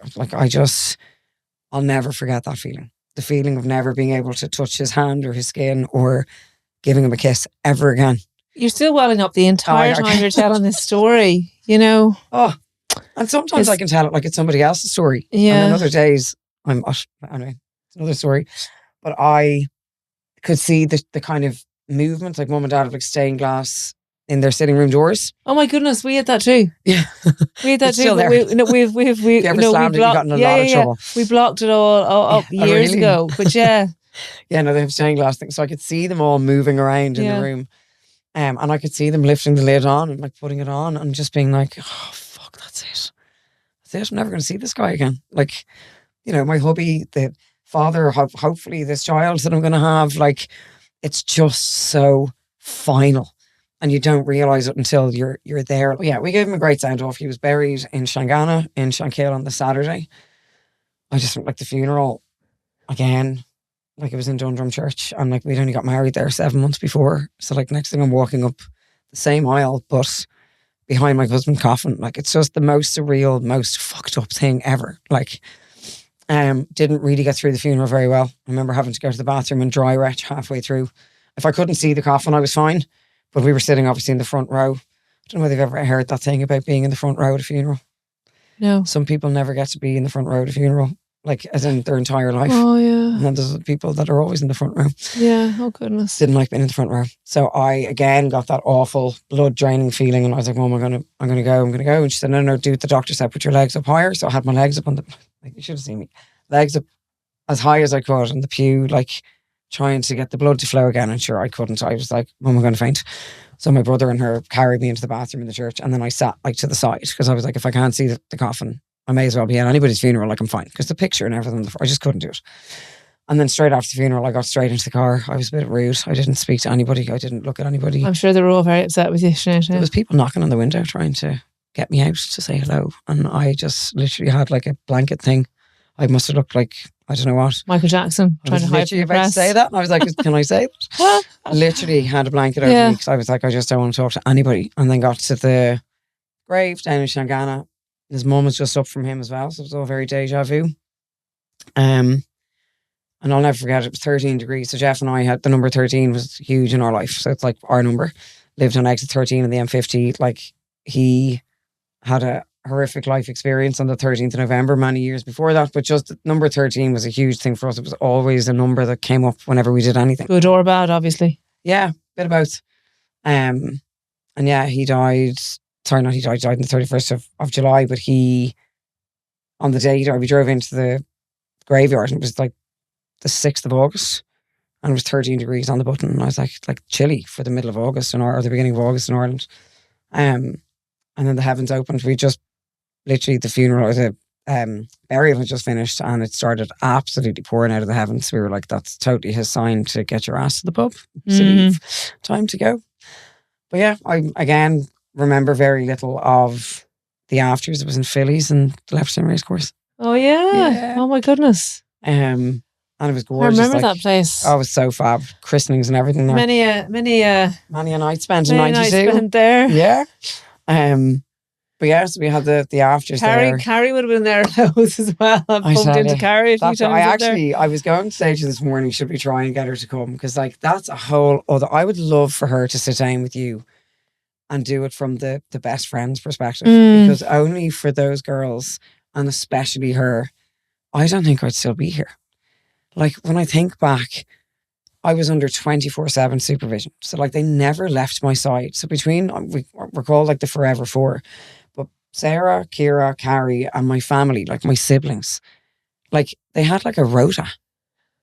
I'll never forget that feeling. The feeling of never being able to touch his hand or his skin or giving him a kiss ever again. You're still welling up the entire time you're telling this story, Oh, and sometimes I can tell it like it's somebody else's story. Yeah. And then other days, anyway, it's another story. But I could see the kind of movements, like mum and dad have like stained glass in their sitting room doors. Oh my goodness, we had that too. Yeah. We had that It's too. still there. We've If you ever slammed it, you got in a lot of trouble. We blocked it all up years really? ago. But yeah. Yeah, no, they have stained glass things. So I could see them all moving around in the room. And I could see them lifting the lid on and like putting it on and just being like, oh, fuck, that's it. That's it. I'm never going to see this guy again. Like, my hubby, the father of hopefully this child that I'm going to have, like, it's just so final. And you don't realise it until you're there. But yeah, we gave him a great send off. He was buried in Shangana in Shankill on the Saturday. I just went like the funeral again. Like it was in Dundrum Church and like we'd only got married there 7 months before. So like next thing I'm walking up the same aisle but behind my husband's coffin. Like it's just the most surreal, most fucked up thing ever. Like didn't really get through the funeral very well. I remember having to go to the bathroom and dry retch halfway through. If I couldn't see the coffin I was fine, but we were sitting obviously in the front row. I don't know whether you've ever heard that thing about being in the front row at a funeral. No. Some people never get to be in the front row at a funeral. Like, as in their entire life. Oh, yeah. And then there's people that are always in the front row. Yeah, oh goodness. Didn't like being in the front row. So I, again, got that awful blood draining feeling and I was like, Mum, I'm going to go. And she said, no, do what the doctor said, put your legs up higher. So I had my legs up on the, like, you should have seen me. Legs up as high as I could on the pew, like, trying to get the blood to flow again. And sure, I couldn't. So I was like, Mum, I'm going to faint. So my brother and her carried me into the bathroom in the church. And then I sat, like, to the side because I was like, if I can't see the coffin, I may as well be at anybody's funeral, like I'm fine. Because the picture and everything, I just couldn't do it. And then straight after the funeral, I got straight into the car. I was a bit rude. I didn't speak to anybody. I didn't look at anybody. I'm sure they were all very upset with you, Sinead. There was people knocking on the window trying to get me out to say hello. And I just literally had like a blanket thing. I must have looked like, I don't know what. Michael Jackson trying to hide from the about to press. say that. And I was like, can I say that? Literally had a blanket over me because I was like, I just don't want to talk to anybody. And then got to the grave down in Shangana. His mum was just up from him as well, so it was all very deja vu. And I'll never forget, it was 13 degrees. So Jeff and I had, the number 13 was huge in our life. So it's like our number. Lived on exit 13 in the M50. Like he had a horrific life experience on the 13th of November, many years before that. But just number 13 was a huge thing for us. It was always a number that came up whenever we did anything. Good or bad, obviously. Yeah, bit of both. And yeah, he died. Sorry, not he died. He died on the 31st of July, but on the day he died, we drove into the graveyard and it was like the 6th of August and it was 13 degrees on the button. And I was like chilly for the middle of August or the beginning of August in Ireland. And then the heavens opened. We just literally the funeral or the burial had just finished and it started absolutely pouring out of the heavens. We were like, that's totally his sign to get your ass to the pub. Time to go. But yeah, I again remember very little of the afters. It was in Phillies and the Leopardstown Racecourse. Oh yeah. Oh my goodness. And it was gorgeous. I remember that place. Oh, it was so fab. Christenings and everything there. Many a night spent in 92. Night spent there. Yeah. But yeah, so we had the afters there. Carrie would have been there as well. I've bumped into Carrie a few times. I was going to say to you this morning, should we try and get her to come? Because like that's a whole other, I would love for her to sit down with you and do it from the best friend's perspective. Because only for those girls, and especially her, I don't think I'd still be here. Like when I think back, I was under 24/7 supervision. So like they never left my side. So we're called like the Forever Four. But Sarah, Ciara, Carrie and my family, like my siblings, like they had like a rota.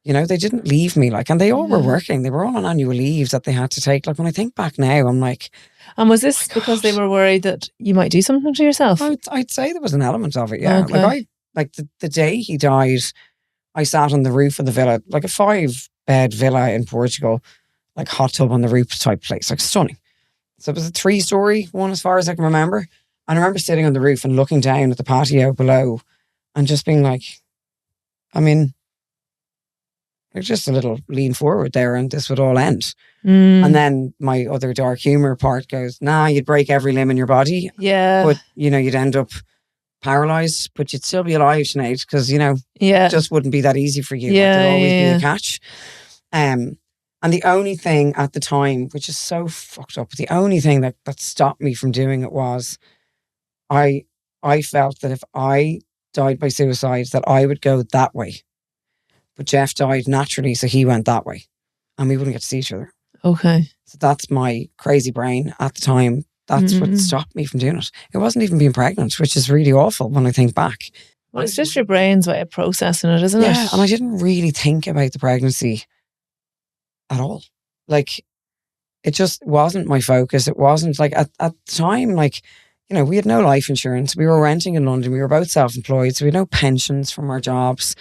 You know, they didn't leave me and they all were working. They were all on annual leave that they had to take. Like when I think back now, I'm like. And was this because they were worried that you might do something to yourself? I'd say there was an element of it, yeah. Okay. The day he died, I sat on the roof of the villa, like a 5-bed villa in Portugal, like hot tub on the roof type place, like stunning. So it was a 3-story one as far as I can remember. And I remember sitting on the roof and looking down at the patio below and just being like, I mean, there's just a little lean forward there and this would all end. And then my other dark humour part goes, nah, you'd break every limb in your body. Yeah. But, you know, you'd end up paralysed, but you'd still be alive, Sinead, because, you know, it just wouldn't be that easy for you. Yeah, there'd always be a catch. And the only thing at the time, which is so fucked up, the only thing that stopped me from doing it was I felt that if I died by suicide, that I would go that way. But Jeff died naturally, so he went that way. And we wouldn't get to see each other. Okay. So that's my crazy brain at the time. That's what stopped me from doing it. It wasn't even being pregnant, which is really awful when I think back. Well, it's just your brain's way of processing it, isn't it? Yeah, and I didn't really think about the pregnancy at all. Like, it just wasn't my focus. It wasn't like at the time, like, you know, we had no life insurance. We were renting in London. We were both self-employed. So we had no pensions from our jobs.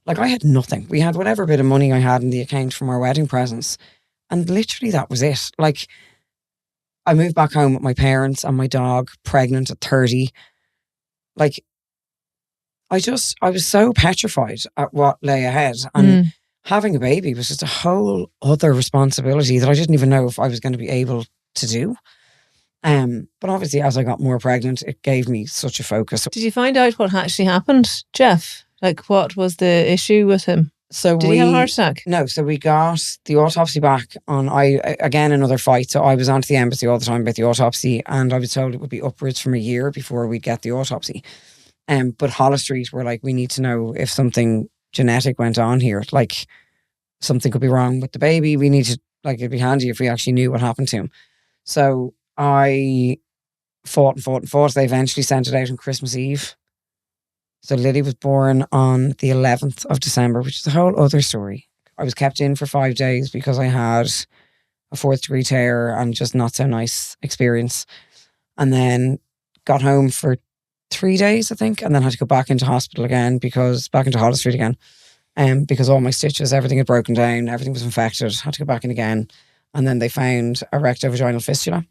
Like, I had nothing. We had whatever bit of money I had in the account from our wedding presents. And literally that was it. Like, I moved back home with my parents and my dog, pregnant at 30. Like, I was so petrified at what lay ahead. And having a baby was just a whole other responsibility that I didn't even know if I was going to be able to do. But obviously, as I got more pregnant, it gave me such a focus. Did you find out what actually happened, Jeff? Like, what was the issue with him? So Did he have a heart attack? No, so we got the autopsy back on, again, another fight. So I was on to the embassy all the time about the autopsy, and I was told it would be upwards from a year before we'd get the autopsy. But Holles Street were like, we need to know if something genetic went on here. Like, something could be wrong with the baby. We need to, like, it'd be handy if we actually knew what happened to him. So I fought. They eventually sent it out on Christmas Eve. So Lily was born on the 11th of December, which is a whole other story. I was kept in for 5 days because I had a 4th-degree tear and just not so nice experience. And then got home for 3 days, I think, and then had to go back into hospital again back into Holles Street again. Because all my stitches, everything had broken down, everything was infected, had to go back in again. And then they found a rectovaginal fistula.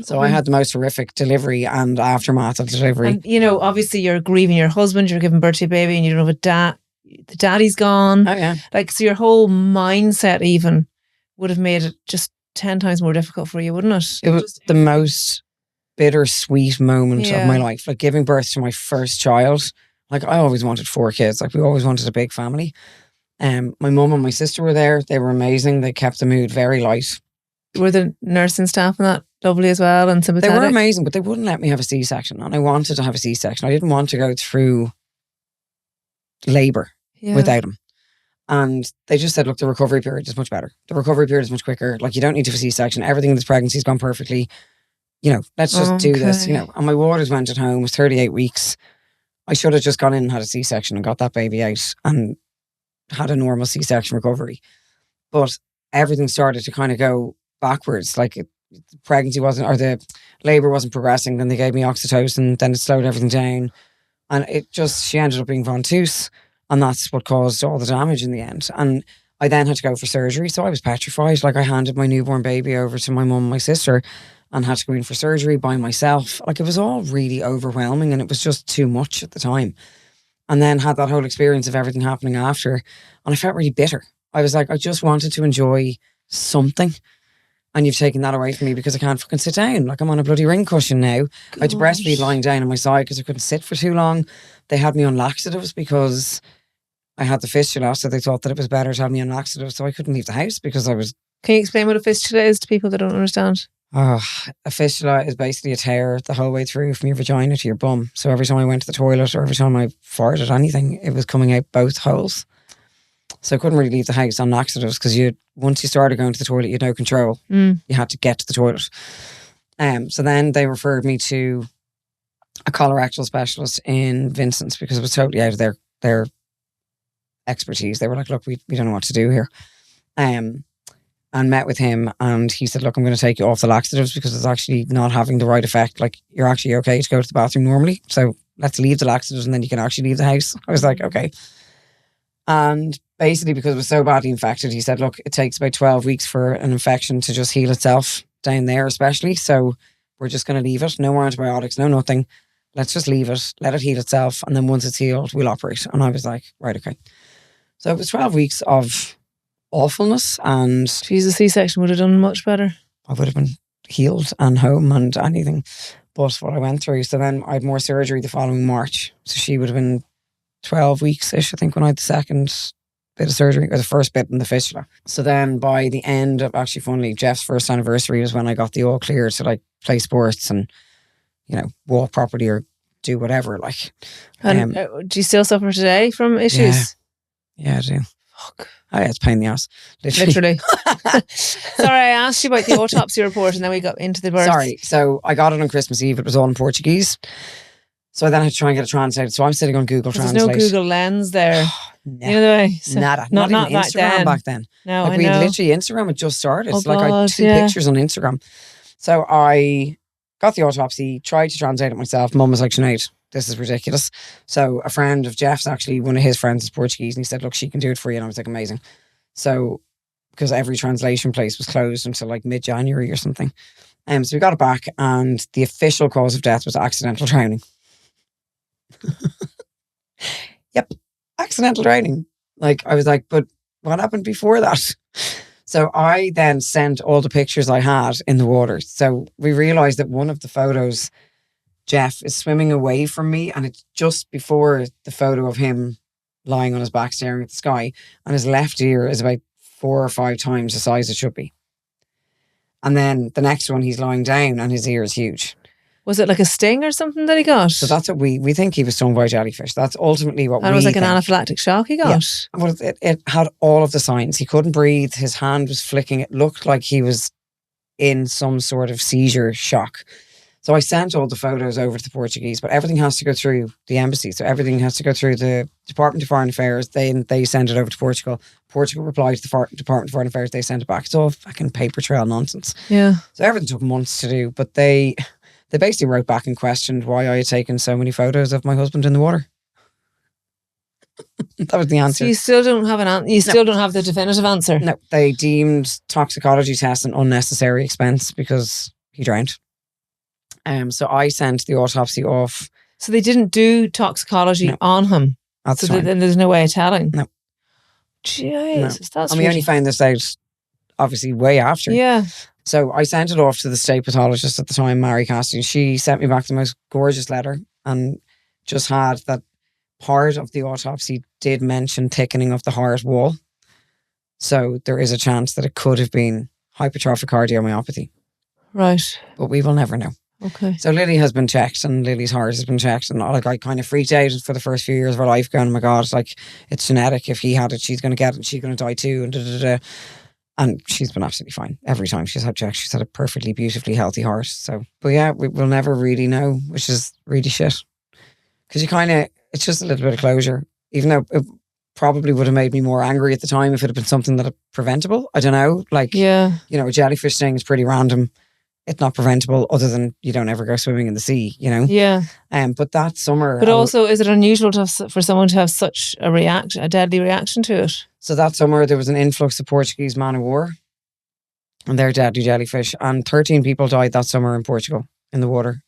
So I had the most horrific delivery and aftermath of the delivery. And, you know, obviously you're grieving your husband, you're giving birth to a baby and you don't have the daddy's gone. Oh, yeah. Like, so your whole mindset even would have made it just 10 times more difficult for you, wouldn't it? It was the most bittersweet moment of my life. Like, giving birth to my first child. Like, I always wanted 4 kids. Like, we always wanted a big family. My mum and my sister were there. They were amazing. They kept the mood very light. Were the nursing staff and that lovely as well and sympathetic? They were amazing, but they wouldn't let me have a C-section. And I wanted to have a C-section. I didn't want to go through labour without him. And they just said, look, the recovery period is much better. The recovery period is much quicker. Like, you don't need to have a C-section. Everything in this pregnancy has gone perfectly. You know, let's just do this, you know. And my waters went at home. It was 38 weeks. I should have just gone in and had a C-section and got that baby out and had a normal C-section recovery. But everything started to kind of go backwards. Like, the pregnancy wasn't, or the labour wasn't progressing. Then they gave me oxytocin. Then it slowed everything down. And she ended up being ventouse. And that's what caused all the damage in the end. And I then had to go for surgery. So I was petrified. Like, I handed my newborn baby over to my mum and my sister and had to go in for surgery by myself. Like, it was all really overwhelming and it was just too much at the time. And then had that whole experience of everything happening after. And I felt really bitter. I was like, I just wanted to enjoy something. And you've taken that away from me because I can't fucking sit down. Like, I'm on a bloody ring cushion now. I had to breastfeed lying down on my side because I couldn't sit for too long. They had me on laxatives because I had the fistula, so they thought that it was better to have me on laxatives, so I couldn't leave the house because I was... Can you explain what a fistula is to people that don't understand? A fistula is basically a tear the whole way through from your vagina to your bum. So every time I went to the toilet or every time I farted anything, it was coming out both holes. So I couldn't really leave the house on laxatives because once you started going to the toilet, you had no control. You had to get to the toilet. So then they referred me to a colorectal specialist in Vincent's because it was totally out of their their expertise. They were like, look, we don't know what to do here. And met with him, and he said, look, I'm going to take you off the laxatives because it's actually not having the right effect. Like, you're actually okay to go to the bathroom normally, so let's leave the laxatives and then you can actually leave the house. I was like, okay. And basically, because it was so badly infected, he said, look, it takes about 12 weeks for an infection to just heal itself down there especially, so we're just going to leave it. No more antibiotics, no nothing. Let's just leave it, let it heal itself, and then once it's healed, we'll operate. And I was like, right, okay. So it was 12 weeks of awfulness, and Jesus, C-section would have done much better. I would have been healed and home and anything but what I went through. So then I had more surgery the following March. So she would have been 12 weeks-ish, I think, when I had the second bit of surgery, or the first bit in the fistula. So then by the end of, actually funnily, Jeff's first anniversary was when I got the all clear to like play sports and, you know, walk properly or do whatever. Like, And do you still suffer today from issues? Yeah, I do. Fuck. Oh, yeah, it's a pain in the ass. Literally. Sorry, I asked you about the autopsy report and then we got into the birth. Sorry. So I got it on Christmas Eve. It was all in Portuguese. So I then had to try and get it translated. So I'm sitting on Google Translate. There's no Google Lens there. Nah, You know the way? So nada. Not Not even back Instagram then. back then. No, Like I we know. literally, Instagram had just started. Oh It's like I had God, 2 yeah. pictures on Instagram. So I got the autopsy, tried to translate it myself. Mum was like, Sinead, this is ridiculous. So a friend of Jeff's, actually, one of his friends is Portuguese, and he said, look, she can do it for you. And I was like, amazing. So, because every translation place was closed until like mid-January or something. So we got it back, and the official cause of death was accidental drowning. Yep, accidental drowning. Like, I was like, but what happened before that? So I then sent all the pictures I had in the water. So we realised that one of the photos, Jeff is swimming away from me, and it's just before the photo of him lying on his back staring at the sky, and his left ear is about 4 or 5 times the size it should be. And then the next one, he's lying down and his ear is huge. Was it like a sting or something that he got? So that's what we think he was stung by a jellyfish. That's ultimately what And it we was like an think. anaphylactic shock he got. Well, it had all of the signs. He couldn't breathe. His hand was flicking. It looked like he was in some sort of seizure shock. So I sent all the photos over to the Portuguese, but everything has to go through the embassy. So everything has to go through the Department of Foreign Affairs. They send it over to Portugal. Portugal replies to the Department of Foreign Affairs. They send it back. It's all fucking paper trail nonsense. Yeah. So everything took months to do, but they basically wrote back and questioned why I had taken so many photos of my husband in the water. That was the answer. So you still don't have don't have the definitive answer. No, they deemed toxicology tests an unnecessary expense because he drowned. So I sent the autopsy off. So they didn't do toxicology on him. That's so fine. then there's no way of telling. No. Jesus, that's and we only found this out obviously way after. Yeah. So I sent it off to the state pathologist at the time, Mary Cassidy. She sent me back the most gorgeous letter and just had that part of the autopsy did mention thickening of the heart wall. So there is a chance that it could have been hypertrophic cardiomyopathy. Right. But we will never know. Okay. So Lily has been checked, and Lily's heart has been checked, and like I kind of freaked out for the first few years of her life, going, oh my God, like it's genetic. If he had it, she's going to get it, and she's going to die too, and da da da. And she's been absolutely fine. Every time she's had checked, she's had a perfectly, beautifully healthy heart. So, but yeah, we'll never really know, which is really shit. Because it's just a little bit of closure, even though it probably would have made me more angry at the time if it had been something that preventable. I don't know. Like, a jellyfish sting is pretty random. It's not preventable, other than you don't ever go swimming in the sea, Yeah. But that summer... But also, is it unusual for someone to have such a deadly reaction to it? So that summer, there was an influx of Portuguese man of war, and they're deadly jellyfish. And 13 people died that summer in Portugal, in the water.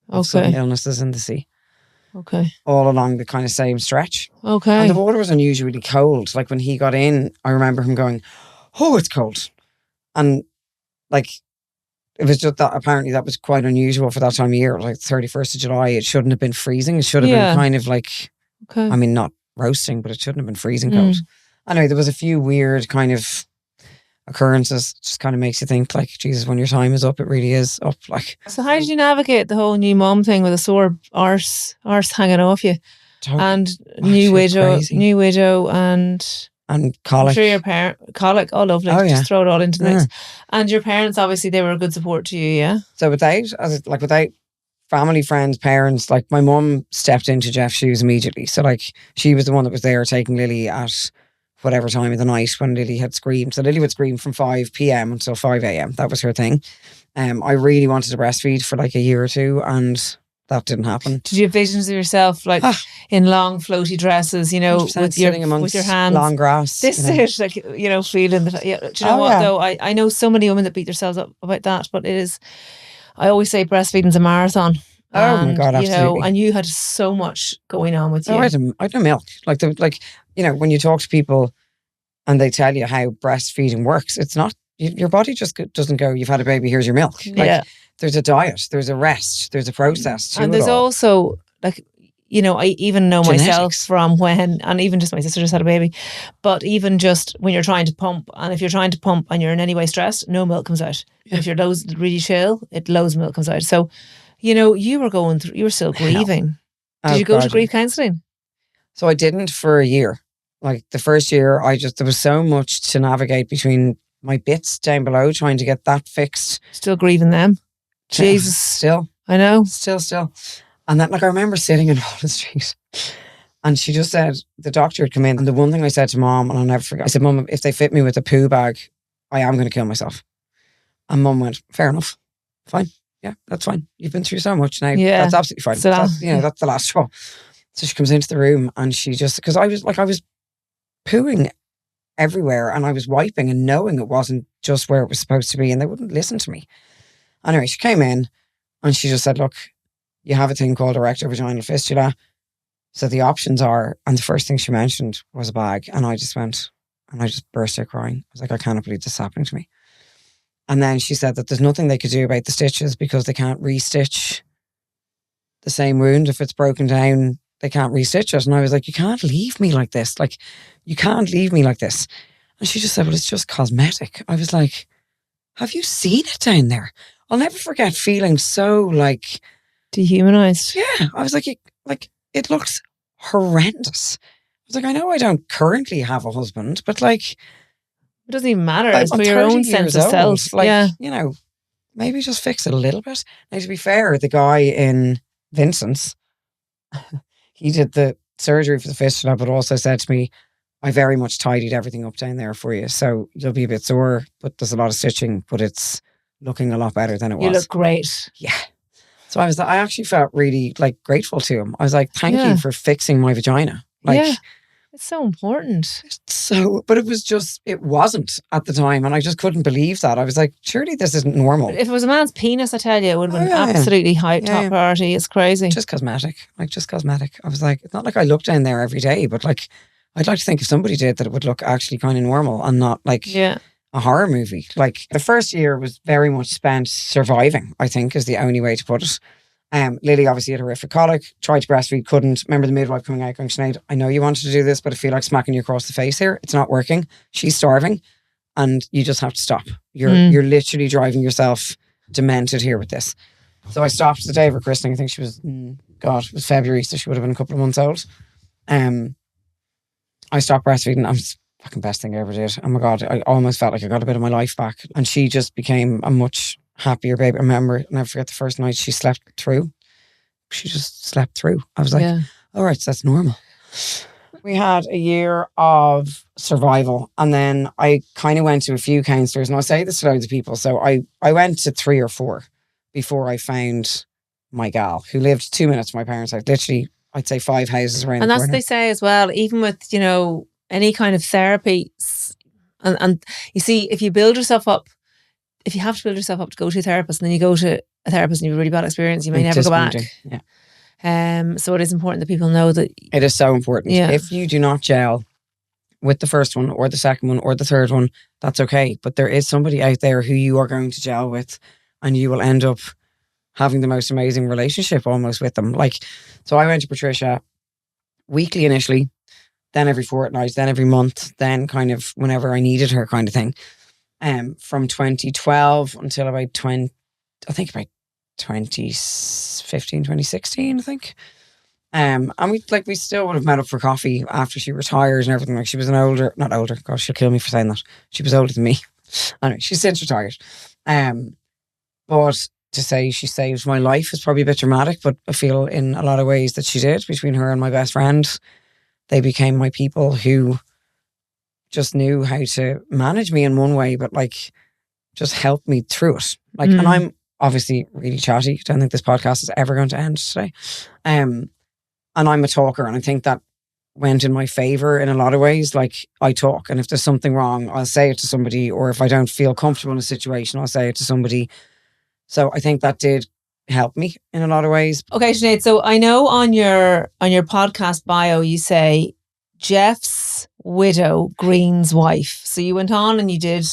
Of sudden illnesses in the sea. Okay. All along the kind of same stretch. Okay. And the water was unusually cold. Like when he got in, I remember him going, oh, it's cold. And like... It was just that apparently that was quite unusual for that time of year, like 31st of July. It shouldn't have been freezing. It should have been kind of like, I mean, not roasting, but it shouldn't have been freezing cold. Anyway, there was a few weird kind of occurrences. Just kind of makes you think like, Jesus, when your time is up, it really is up. Like, so how did you navigate the whole new mom thing with a sore arse hanging off you, and new widow and colic. I'm sure your colic, oh lovely. Oh, yeah. Just throw it all into the mix. And your parents, obviously, they were a good support to you, yeah? So without family, friends, parents, like my mum stepped into Jeff's shoes immediately. So like she was the one that was there taking Lily at whatever time of the night when Lily had screamed. So Lily would scream from 5 p.m. until 5 a.m. That was her thing. I really wanted to breastfeed for like a year or two, and that didn't happen. Did you have visions of yourself like in long floaty dresses, you know, with your hands, long grass? This is like, you know, feeling that. Yeah, do you know what though? I know so many women that beat themselves up about that, but it is. I always say breastfeeding's a marathon. Oh my God, absolutely. You know, and you had so much going on with you. I had no milk. Like you know, when you talk to people and they tell you how breastfeeding works, it's not. Your body just doesn't go, you've had a baby, here's your milk. Like, there's a diet, there's a rest, there's a process to and there's also, like, you know, I even know genetics. Myself from when, and even just my sister just had a baby, but even just when you're trying to pump, and if you're trying to pump and you're in any way stressed, no milk comes out. Yeah. If you're really chill, loads of milk comes out. So, you know, you were still grieving. Did you go to grief counselling? So I didn't for a year. Like the first year, there was so much to navigate between my bits down below, trying to get that fixed. Still grieving them. Jesus. Still. I know. Still. And then, like, I remember sitting in Holland Street and she just said, the doctor had come in. And the one thing I said to Mom, and I'll never forget, I said, Mum, if they fit me with a poo bag, I am going to kill myself. And Mum went, fair enough. Fine. Yeah, that's fine. You've been through so much now. Yeah. That's absolutely fine. That's the last straw. So she comes into the room and she just, because I was pooing everywhere and I was wiping and knowing it wasn't just where it was supposed to be, and they wouldn't listen to me. Anyway, she came in and she just said, look, you have a thing called erector vaginal fistula. So the options are, and the first thing she mentioned was a bag. And I just burst out crying. I was like, I cannot believe this is happening to me. And then she said that there's nothing they could do about the stitches because they can't restitch the same wound. If it's broken down, they can't restitch it. And I was like, you can't leave me like this. Like, you can't leave me like this. And she just said, well, it's just cosmetic. I was like, have you seen it down there? I'll never forget feeling so like dehumanized. Yeah. I was like, it looks horrendous. I was like, I know I don't currently have a husband, but like, it doesn't even matter. It's for your own sense of self. Like, you know, maybe just fix it a little bit. Now, to be fair, the guy in Vincent's, he did the surgery for the fistula, but also said to me, I very much tidied everything up down there for you. So you'll be a bit sore, but there's a lot of stitching, but it's looking a lot better than it was. You look great. Yeah. So I actually felt really like grateful to him. I was like, thank you for fixing my vagina. Like, it's so important. But it wasn't at the time. And I just couldn't believe that. I was like, surely this isn't normal. If it was a man's penis, I tell you, it would have been absolutely top priority. It's crazy. Just cosmetic. I was like, it's not like I look down there every day, but like, I'd like to think if somebody did that it would look actually kind of normal and not like a horror movie. Like the first year was very much spent surviving, I think is the only way to put it. Lily obviously had horrific colic, tried to breastfeed, couldn't. Remember the midwife coming out going, Sinead, I know you wanted to do this, but I feel like smacking you across the face here. It's not working. She's starving and you just have to stop. You're literally driving yourself demented here with this. So I stopped the day of her christening. I think she was, it was February, so she would have been a couple of months old. I stopped breastfeeding. It was the fucking best thing I ever did. Oh my God, I almost felt like I got a bit of my life back. And she just became a much happier baby. I remember, I'll never forget the first night she slept through. She just slept through. I was like, all right, so that's normal. We had a year of survival. And then I kind of went to a few counsellors. And I say this to loads of people. So I went to 3 or 4 before I found my gal who lived 2 minutes from my parents' house. Literally, I'd say 5 houses around the corner. And that's what they say as well, even with, you know, any kind of therapy. And you see, if you build yourself up, if you have to build yourself up to go to a therapist and then you go to a therapist and you have a really bad experience, you may never go back. Yeah. So it is important that people know that. It is so important. Yeah. If you do not gel with the first one or the second one or the third one, that's okay. But there is somebody out there who you are going to gel with and you will end up having the most amazing relationship almost with them. Like, so I went to Patricia weekly initially, then every fortnight, then every month, then kind of whenever I needed her kind of thing. From 2012 until about 2015, 2016, I think. And we still would have met up for coffee after she retired and everything. Like she was not older, gosh, she'll kill me for saying that. She was older than me. Anyway, she's since retired. But to say she saved my life is probably a bit dramatic, but I feel in a lot of ways that she did. Between her and my best friend, they became my people who just knew how to manage me in one way, but like just help me through it. Like, and I'm obviously really chatty. I don't think this podcast is ever going to end today. And I'm a talker, and I think that went in my favor in a lot of ways. Like, I talk, and if there's something wrong, I'll say it to somebody, or if I don't feel comfortable in a situation, I'll say it to somebody. So I think that did help me in a lot of ways. Okay, Sinead, so I know on your podcast bio you say Jeff's widow, Green's wife. So you went on and you did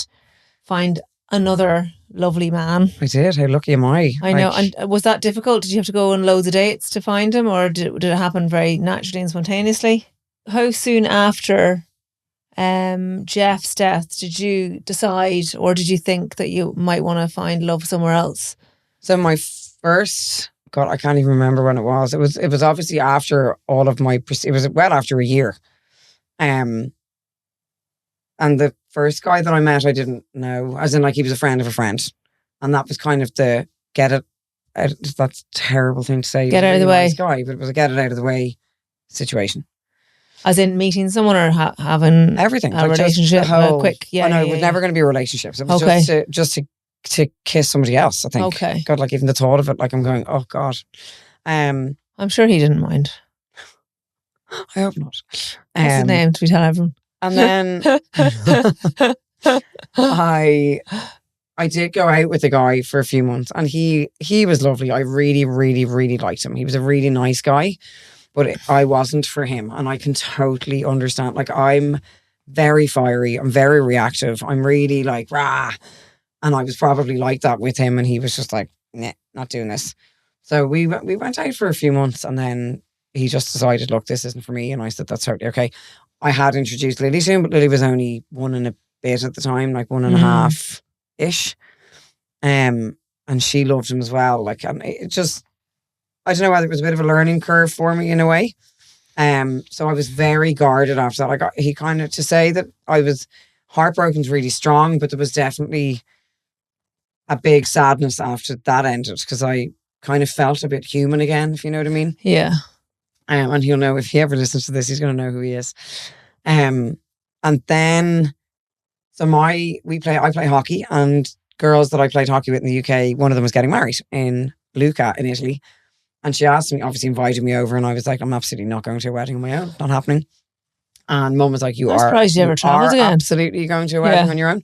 find another lovely man. I did. How lucky am I? I know. And was that difficult? Did you have to go on loads of dates to find him, or did it happen very naturally and spontaneously? How soon after Jeff's death did you decide, or did you think that you might want to find love somewhere else? So my first, God, I can't even remember when it was. It was obviously after all of my, it was well after a year. And the first guy that I met, I didn't know, as in like he was a friend of a friend. And that was kind of the get it, that's a terrible thing to say. Get it out of the way. Nice guy, but it was a get it out of the way situation. As in meeting someone or having everything, a relationship, quick, yeah. I know it was never going to be a relationship. So it was just to kiss somebody else, I think. Okay. God, like even the thought of it, like I'm going, oh God. I'm sure he didn't mind. I hope not. What's his name? Did we tell everyone? And then I did go out with a guy for a few months, and he was lovely. I really, really, really liked him. He was a really nice guy, but I wasn't for him. And I can totally understand. Like, I'm very fiery. I'm very reactive. I'm really like, rah. And I was probably like that with him. And he was just like, nah, not doing this. So we went out for a few months, and then he just decided, look, this isn't for me. And I said, that's totally okay. I had introduced Lily to him, but Lily was only 1 and a bit at the time, like 1.5-ish. And she loved him as well. Like, and it just, I don't know whether it was a bit of a learning curve for me in a way. So I was very guarded after that. He kind of, to say that I was heartbroken is really strong, but there was definitely a big sadness after that ended, because I kind of felt a bit human again, if you know what I mean. Yeah. And he'll know, if he ever listens to this, he's going to know who he is. And then, so I play hockey, and girls that I played hockey with in the UK, one of them was getting married in Lucca in Italy. And she asked me, obviously invited me over, and I was like, I'm absolutely not going to a wedding on my own. Not happening. And Mum was like, I'm surprised you ever travelled again. Absolutely going to a wedding on your own.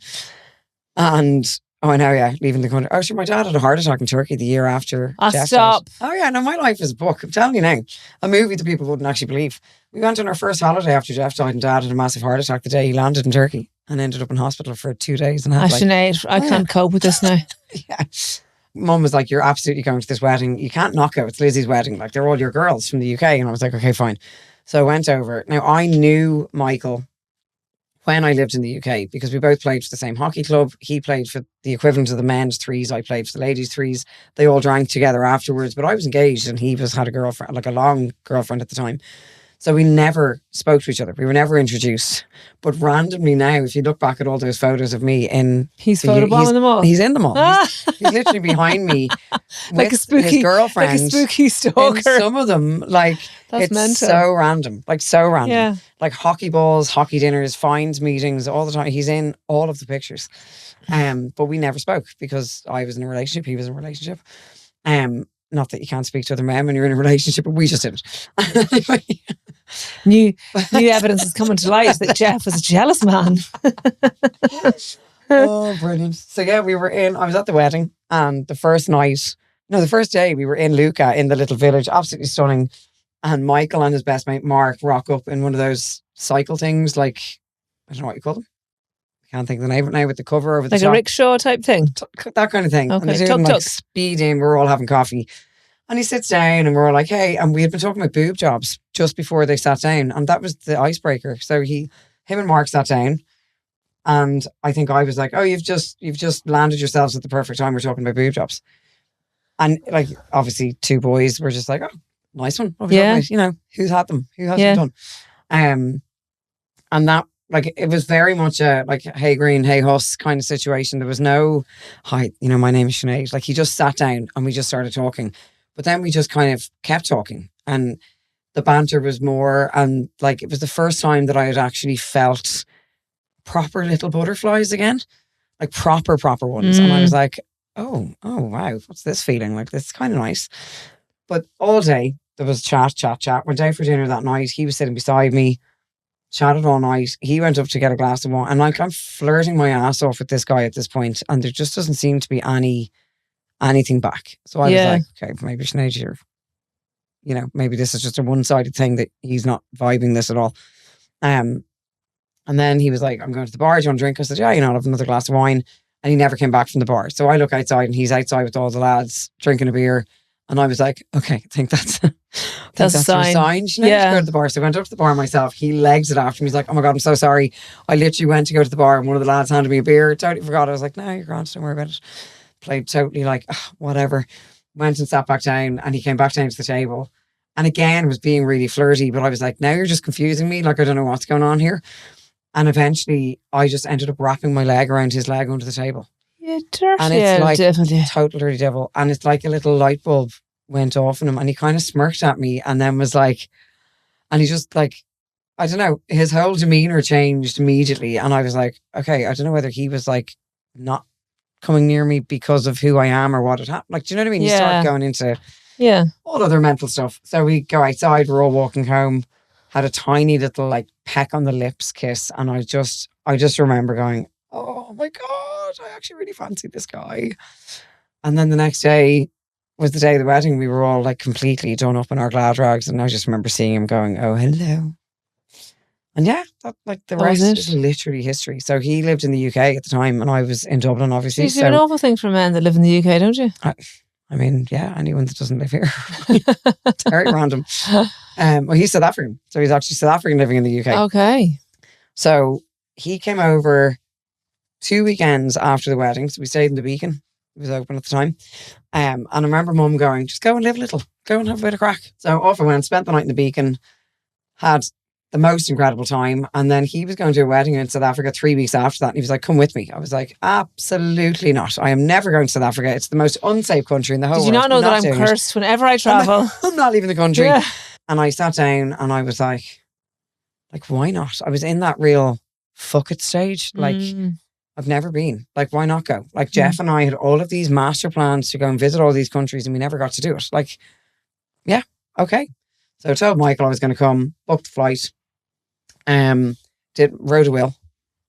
And I know, yeah, leaving the country. Oh, sure, my dad had a heart attack in Turkey the year after Jeff stop. died. Oh yeah, no, my life is a book. I'm telling you now. A movie that people wouldn't actually believe. We went on our first holiday after Jeff died, and Dad had a massive heart attack the day he landed in Turkey and ended up in hospital for 2 days. And Sinead, I can't cope with this now. Yeah. Mum was like, you're absolutely going to this wedding. You can't knock out. It's Lizzie's wedding. Like, they're all your girls from the UK. And I was like, okay, fine. So I went over. Now, I knew Michael when I lived in the UK, because we both played for the same hockey club. He played for the equivalent of the men's threes. I played for the ladies' threes. They all drank together afterwards, but I was engaged, and he had a girlfriend, like a long girlfriend at the time. So we never spoke to each other. We were never introduced. But randomly now, if you look back at all those photos of me in... He's photobombing them all. He's in them all. He's literally behind me like with a spooky, his girlfriend. Like a spooky stalker. In some of them, like, that's it's mental. so random. Like, so random. Yeah. Like hockey balls, hockey dinners, fines meetings, all the time. He's in all of the pictures. But we never spoke, because I was in a relationship, he was in a relationship. Not that you can't speak to other men when you're in a relationship, but we just didn't. New evidence is coming to light that Jeff was a jealous man. Oh, brilliant. So yeah, I was at the wedding, and the first day we were in Lucca, in the little village, absolutely stunning. And Michael and his best mate Mark rock up in one of those cycle things, like, I don't know what you call them. I can't think of the name of it now, with the cover over the top. Like a rickshaw type thing? That kind of thing. Okay, and they're like speeding, we're all having coffee. And he sits down, and we're all like, hey, and we had been talking about boob jobs just before they sat down. And that was the icebreaker. So him and Mark sat down, and I think I was like, oh, you've just landed yourselves at the perfect time. We're talking about boob jobs. And like, obviously 2 boys were just like, oh, nice one. You know, who's had them? Who hasn't done? And that, like it was very much a like hey green, hey huss kind of situation. There was no hi, my name is Sinead. Like he just sat down and we just started talking. But then we just kind of kept talking and the banter was more, and like it was the first time that I had actually felt proper little butterflies again. Like proper ones. And I was like, oh wow, what's this feeling? Like this is kind of nice. But all day there was chat. Went out for dinner that night. He was sitting beside me, chatted all night. He went up to get a glass of wine. And like I'm flirting my ass off with this guy at this point, and there just doesn't seem to be anything back. So I was like, okay, maybe Sinead, maybe this is just a one-sided thing that he's not vibing this at all. And then he was like, I'm going to the bar. Do you want a drink? I said, yeah, I'll have another glass of wine. And he never came back from the bar. So I look outside and he's outside with all the lads drinking a beer. And I was like, okay, I think that's a sign. She needs to go to the bar. So I went up to the bar myself. He legs it after me. He's like, oh my God, I'm so sorry. I literally went to go to the bar and one of the lads handed me a beer. Totally forgot. I was like, no, you're grand. Don't worry about it. Played totally like, whatever. Went and sat back down and he came back down to the table. And again, was being really flirty. But I was like, now you're just confusing me. Like, I don't know what's going on here. And eventually I just ended up wrapping my leg around his leg under the table. Yeah, dirty. And it's like total dirty devil. And it's like a little light bulb went off in him and he kind of smirked at me and then was like, and he just like, I don't know, his whole demeanor changed immediately. And I was like, okay, I don't know whether he was like not coming near me because of who I am or what had happened. Like, do you know what I mean? You start going into all other mental stuff. So we go outside, we're all walking home. Had a tiny little like peck on the lips kiss. And I just remember going, oh my God, I actually really fancy this guy. And then the next day was the day of the wedding. We were all like completely done up in our glad rags. And I just remember seeing him going, oh, hello. And yeah, that, like the rest is literally history. So he lived in the UK at the time and I was in Dublin, obviously. You do an awful thing for men that live in the UK, don't you? I mean, yeah, anyone that doesn't live here. It's very random. Well, he's South African. So he's actually South African living in the UK. Okay. So he came over 2 weekends after the wedding. So we stayed in the Beacon. It was open at the time. And I remember Mum going, just go and live a little. Go and have a bit of crack. So off I went, spent the night in the Beacon, had the most incredible time. And then he was going to a wedding in South Africa 3 weeks after that. And he was like, come with me. I was like, absolutely not. I am never going to South Africa. It's the most unsafe country in the whole world. Did you not know that I'm cursed whenever I travel? I'm not leaving the country. Yeah. And I sat down and I was like, why not? I was in that real fuck it stage. Like, I've never been. Like, why not go? Like, Jeff and I had all of these master plans to go and visit all these countries and we never got to do it. Like, yeah, okay. So I told Michael I was going to come, booked the flight, wrote a will.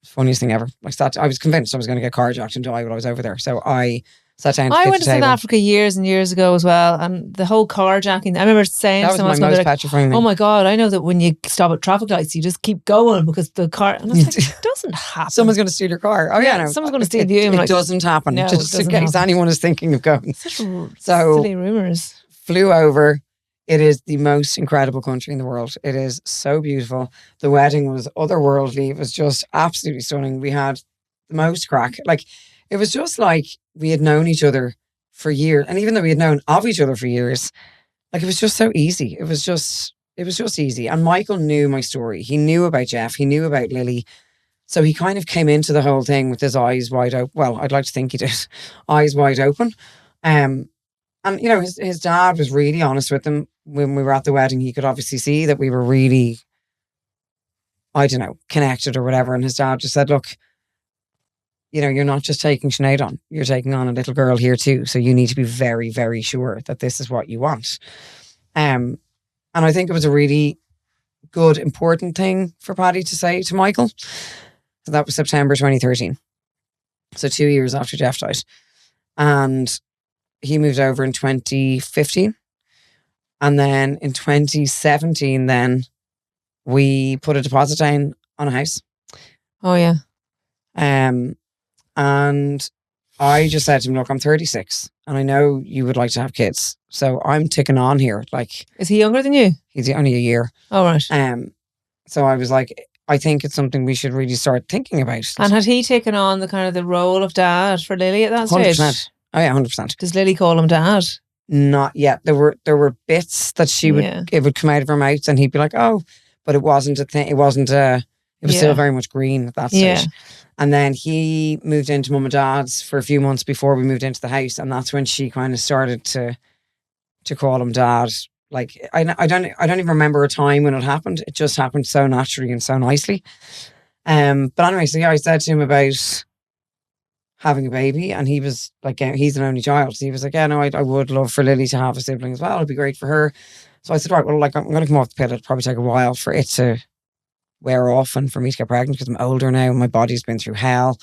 Funniest thing ever. I was convinced I was going to get carjacked and die while I was over there. So I sat down. I went to South Africa years and years ago as well, and the whole carjacking. I remember saying that was my most petrifying thing. Oh my God! I know that when you stop at traffic lights, you just keep going because the car. And I was like, it doesn't happen. Someone's going to steal your car. Oh yeah, no, someone's going to steal you. It doesn't happen. No, just in case anyone is thinking of going. Such silly rumors. Flew over. It is the most incredible country in the world. It is so beautiful. The wedding was otherworldly. It was just absolutely stunning. We had the most crack. Like, it was just like we had known each other for years. And even though we had known of each other for years, like it was just so easy. It was just easy. And Michael knew my story. He knew about Jeff. He knew about Lily. So he kind of came into the whole thing with his eyes wide open. Well, I'd like to think he did. Eyes wide open. And, his dad was really honest with him. When we were at the wedding, he could obviously see that we were really, I don't know, connected or whatever. And his dad just said, look, you're not just taking Sinead on. You're taking on a little girl here too. So you need to be very, very sure that this is what you want. And I think it was a really good, important thing for Paddy to say to Michael. So that was September 2013. So 2 years after Jeff died. And he moved over in 2015. And then in 2017, then we put a deposit down on a house. Oh, yeah. And I just said to him, look, I'm 36 and I know you would like to have kids. So I'm ticking on here. Like, is he younger than you? He's only a year. Oh, right. So I was like, I think it's something we should really start thinking about. And had he taken on the role of dad for Lily at that 100%. stage? Oh yeah, 100%. Does Lily call him dad? Not yet. There were bits that she would, it would come out of her mouth and he'd be like, oh, but it wasn't a thing. It wasn't It was still very much green at that Yeah. stage. And then he moved into mum and dad's for a few months before we moved into the house. And that's when she kind of started to call him dad. Like, I don't even remember a time when it happened. It just happened so naturally and so nicely. But anyway, so yeah, I said to him about having a baby, and he was like, he's an only child. So he was like, yeah, no, I would love for Lily to have a sibling as well. It'd be great for her. So I said, right, well, like, I'm going to come off the pill. It'll probably take a while for it to wear off and for me to get pregnant because I'm older now and my body's been through hell.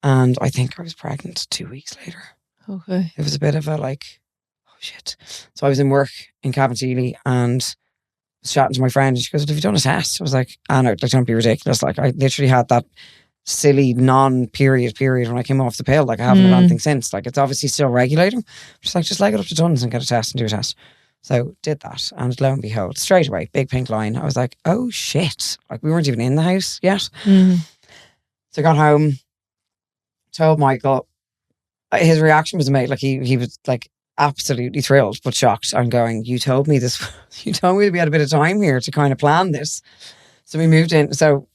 And I think I was pregnant 2 weeks later. Okay. It was a bit of a like, oh shit. So I was in work in Cabinteely and was chatting to my friend, and she goes, well, have you done a test? I was like, no, like, don't be ridiculous. Like, I literally had that silly non-period when I came off the pill. Like, I haven't had anything since. Like, it's obviously still regulating. Just like, just leg it up to Duns and get a test and do a test. So did that, and lo and behold, straight away, big pink line. I was like, oh shit. Like, we weren't even in the house yet. So I got home, told Michael. His reaction was amazing. Like, he was like absolutely thrilled but shocked and going, you told me this. You told me we had a bit of time here to kind of plan this. So we moved in. So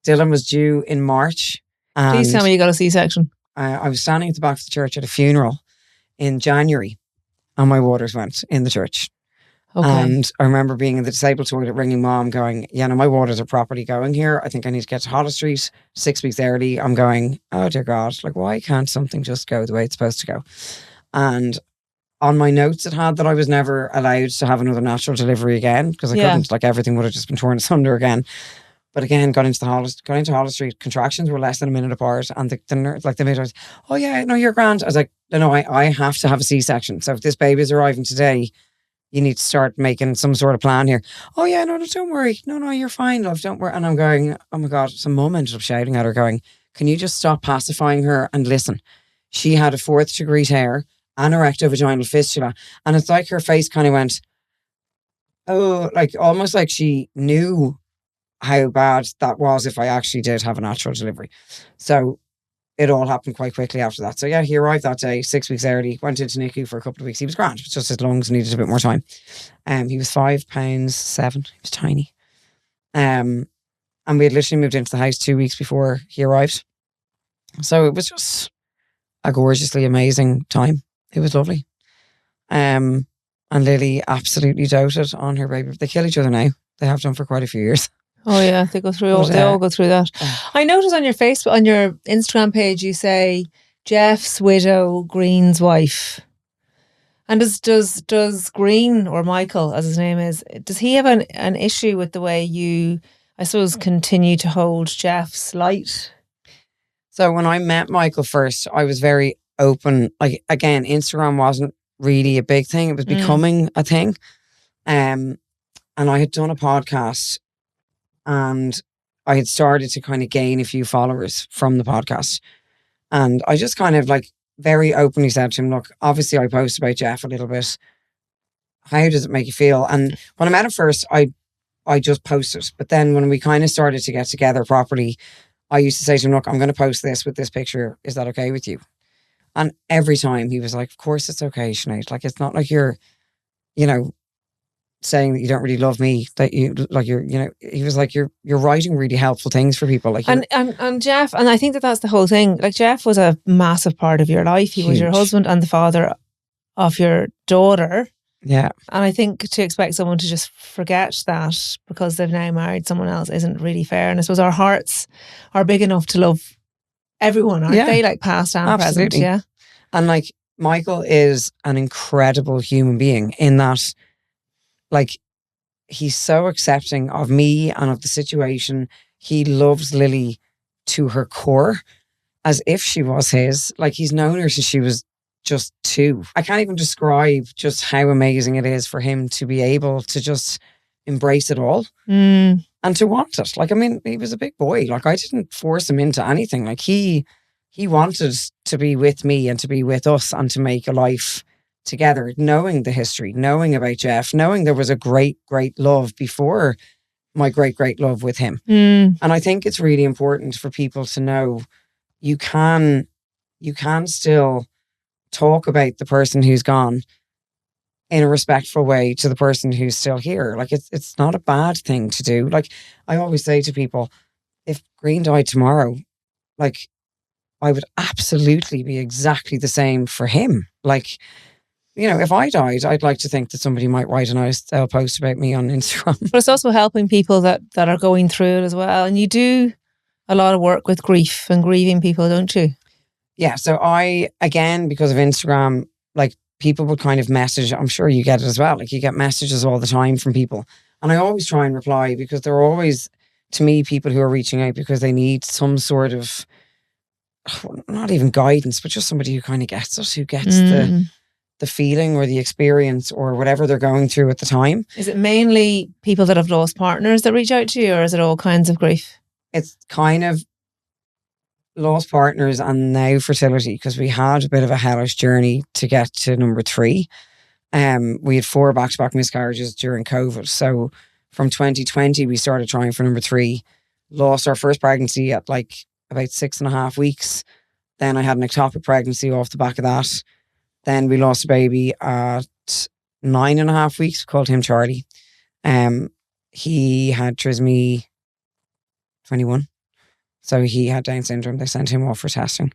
Dylan was due in March. Please tell me you got a C-section. I was standing at the back of the church at a funeral in January, and my waters went in the church. Okay. And I remember being in the disabled toilet ringing mom going, yeah, no, my waters are properly going here. I think I need to get to Hollis Street 6 weeks early. I'm going, oh dear God, like, why can't something just go the way it's supposed to go? And on my notes it had that I was never allowed to have another natural delivery again because I couldn't, like, everything would have just been torn asunder again. But again, got into Hollis Street, contractions were less than a minute apart, and the nurse, like the midwife, oh yeah, no, you're grand. I was like, no, I have to have a C-section. So if this baby is arriving today, you need to start making some sort of plan here. Oh yeah, no, don't worry. No, you're fine, love, don't worry. And I'm going, oh my God, some mum ended up shouting at her going, can you just stop pacifying her and listen? She had a 4th degree tear and a rectovaginal fistula. And it's like her face kind of went, oh, like almost like she knew how bad that was if I actually did have a natural delivery. So it all happened quite quickly after that. So yeah, he arrived that day, 6 weeks early, went into NICU for a couple of weeks. He was grand. It was just his lungs needed a bit more time. He was 5 pounds 7. He was tiny. And we had literally moved into the house 2 weeks before he arrived. So it was just a gorgeously amazing time. It was lovely. And Lily absolutely doted on her baby. They kill each other now. They have done for quite a few years. Oh yeah, they go through. They all go through that. I noticed on your Facebook, on your Instagram page, you say Jeff's widow, Green's wife. And does Green, or Michael, as his name is, does he have an issue with the way you, I suppose, continue to hold Jeff's light? So when I met Michael first, I was very open. Like, again, Instagram wasn't really a big thing; it was becoming a thing. And I had done a podcast. And I had started to kind of gain a few followers from the podcast. And I just kind of like very openly said to him, look, obviously I post about Jeff a little bit. How does it make you feel? And when I met him first, I just posted. But then when we kind of started to get together properly, I used to say to him, look, I'm going to post this with this picture. Is that okay with you? And every time he was like, of course it's okay, Sinead. Like, it's not like you're, saying that you don't really love me, that you like he was like, you're writing really helpful things for people, like, and Jeff, and I think that's the whole thing. Like, Jeff was a massive part of your life. He was your husband and the father of your daughter. Yeah. And I think to expect someone to just forget that because they've now married someone else isn't really fair. And I suppose our hearts are big enough to love everyone, aren't they? Like, past and present. Yeah. And like, Michael is an incredible human being in that, like, he's so accepting of me and of the situation. He loves Lily to her core as if she was his. Like, he's known her since she was just 2. I can't even describe just how amazing it is for him to be able to just embrace it all and to want it. Like, I mean, he was a big boy. Like, I didn't force him into anything. Like, he wanted to be with me and to be with us and to make a life together, knowing the history, knowing about Jeff, knowing there was a great love before my great love with him. And I think it's really important for people to know you can still talk about the person who's gone in a respectful way to the person who's still here. Like it's not a bad thing to do. Like I always say to people, if Green died tomorrow, like I would absolutely be exactly the same for him. Like, you know, if I died, I'd like to think that somebody might write a nice post about me on Instagram. But it's also helping people that are going through it as well. And you do a lot of work with grief and grieving people, don't you? Yeah. So I, again, because of Instagram, like people would kind of message, I'm sure you get it as well. Like you get messages all the time from people. And I always try and reply because they're always, to me, people who are reaching out because they need some sort of, not even guidance, but just somebody who kind of gets us, who gets the feeling or the experience or whatever they're going through at the time. Is it mainly people that have lost partners that reach out to you, or is it all kinds of grief? It's kind of lost partners and now fertility, because we had a bit of a hellish journey to get to number 3. We had 4 back-to-back miscarriages during COVID. So from 2020, we started trying for number 3, lost our first pregnancy at like about 6.5 weeks. Then I had an ectopic pregnancy off the back of that. Then we lost a baby at 9.5 weeks, called him Charlie. He had trisomy 21. So he had Down syndrome. They sent him off for testing.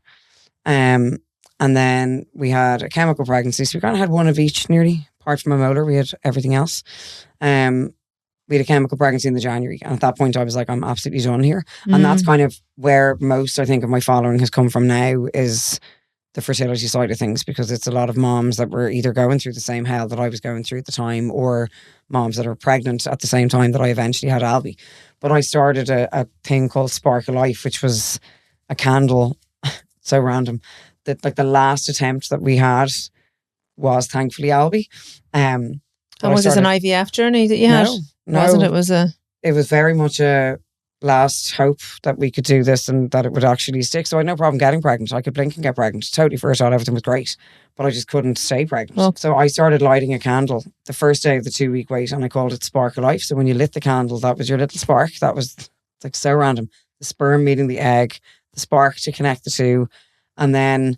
And then we had a chemical pregnancy. So we kind of had one of each nearly, apart from a molar. We had everything else. We had a chemical pregnancy in the January. And at that point I was like, I'm absolutely done here. And that's kind of where most, I think, of my following has come from now, is the fertility side of things, because it's a lot of moms that were either going through the same hell that I was going through at the time, or moms that are pregnant at the same time that I eventually had Albie. But I started a thing called Spark of Life, which was a candle, so random, that like the last attempt that we had was thankfully Albie. And was this an IVF journey that you had? No, wasn't it? It was very much a last hope that we could do this and that it would actually stick. So I had no problem getting pregnant. I could blink and get pregnant. Totally fertile. Everything was great. But I just couldn't stay pregnant. Well, so I started lighting a candle the first day of the 2-week wait, and I called it Spark of Life. So when you lit the candle, that was your little spark. That was like so random. The sperm meeting the egg, the spark to connect the two, and then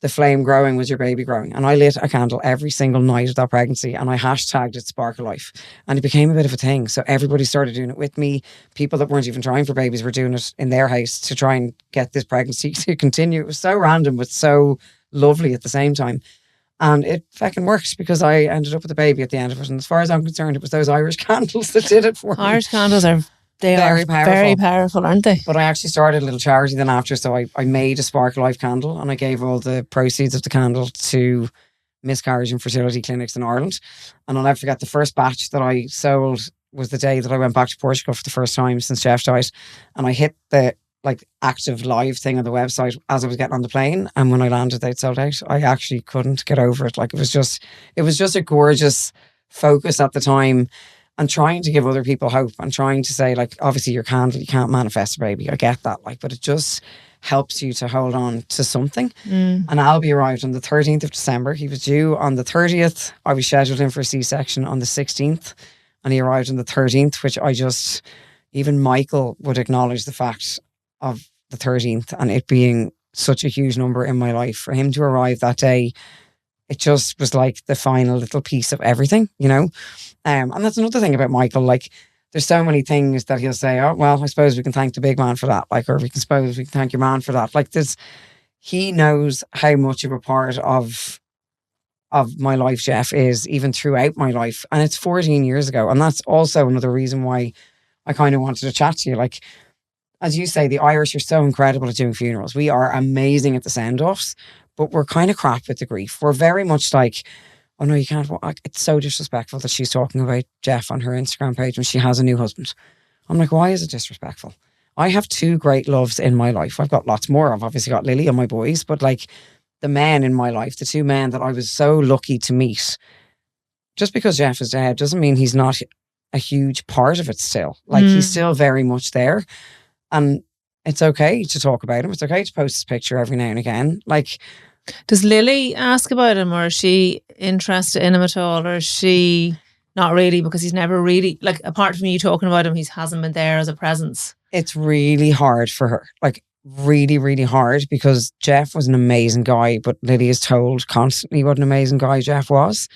the flame growing was your baby growing. And I lit a candle every single night of that pregnancy, and I hashtagged it Spark of Life. And it became a bit of a thing. So everybody started doing it with me. People that weren't even trying for babies were doing it in their house to try and get this pregnancy to continue. It was so random, but so lovely at the same time. And it fucking worked, because I ended up with a baby at the end of it. And as far as I'm concerned, it was those Irish candles that did it for me. Irish candles are very powerful, aren't they? But I actually started a little charity then after. So I made a Spark of Life candle, and I gave all the proceeds of the candle to miscarriage and fertility clinics in Ireland. And I'll never forget, the first batch that I sold was the day that I went back to Portugal for the first time since Jeff died. And I hit the like active live thing on the website as I was getting on the plane. And when I landed, they'd sold out. I actually couldn't get over it. Like it was just a gorgeous focus at the time, and trying to give other people hope, and trying to say, like, obviously your candle, you can't manifest a baby. I get that. Like, but it just helps you to hold on to something. And Albie arrived on the 13th of December. He was due on the 30th. I was scheduled in for a C-section on the 16th, and he arrived on the 13th, which even Michael would acknowledge the fact of the 13th and it being such a huge number in my life. For him to arrive that day, it just was like the final little piece of everything, you know? And that's another thing about Michael. Like, there's so many things that he'll say, oh, well, I suppose we can thank the big man for that. Like, or we can thank your man for that. Like, he knows how much of a part of my life Jeff is, even throughout my life. And it's 14 years ago. And that's also another reason why I kind of wanted to chat to you. Like, as you say, the Irish are so incredible at doing funerals. We are amazing at the send-offs, but we're kind of crap with the grief. We're very much like, oh no, you can't. It's so disrespectful that she's talking about Jeff on her Instagram page when she has a new husband. I'm like, why is it disrespectful? I have 2 great loves in my life. I've got lots more. I've obviously got Lily and my boys, but like the men in my life, the 2 men that I was so lucky to meet, just because Jeff is dead doesn't mean he's not a huge part of it still. Like he's still very much there. And it's okay to talk about him. It's okay to post his picture every now and again. Like, does Lily ask about him, or is she interested in him at all, or is she not really, because he's never really, like, apart from you talking about him, he hasn't been there as a presence? It's really hard for her. Like, really, really hard, because Jeff was an amazing guy, but Lily is told constantly what an amazing guy Jeff was.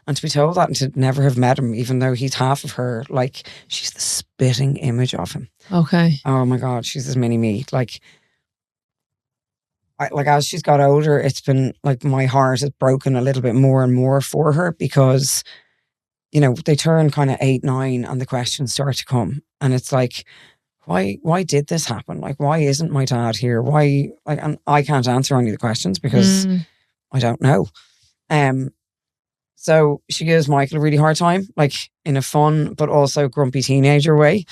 And to be told that and to never have met him, even though he's half of her, like, she's the spitting image of him. Okay. Oh my God, she's this mini me. Like as she's got older, it's been like my heart has broken a little bit more and more for her because, you know, they turn kind of 8, 9 and the questions start to come. And it's like, why did this happen? Like, why isn't my dad here? Why, like, and I can't answer any of the questions because I don't know. So she gives Michael a really hard time, like in a fun but also grumpy teenager way.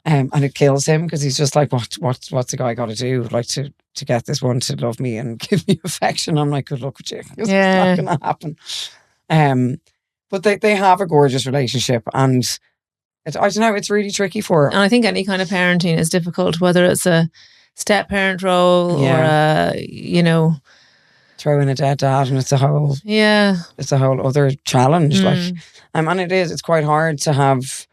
And it kills him because he's just like, what's the guy got to do, like to get this one to love me and give me affection? I'm like, good luck with you. It's not going to happen. But they have a gorgeous relationship, and I don't know, it's really tricky for her. And I think any kind of parenting is difficult, whether it's a step parent role or a, you know, throw in a dead dad, and it's a whole other challenge. Like, and it's quite hard to have,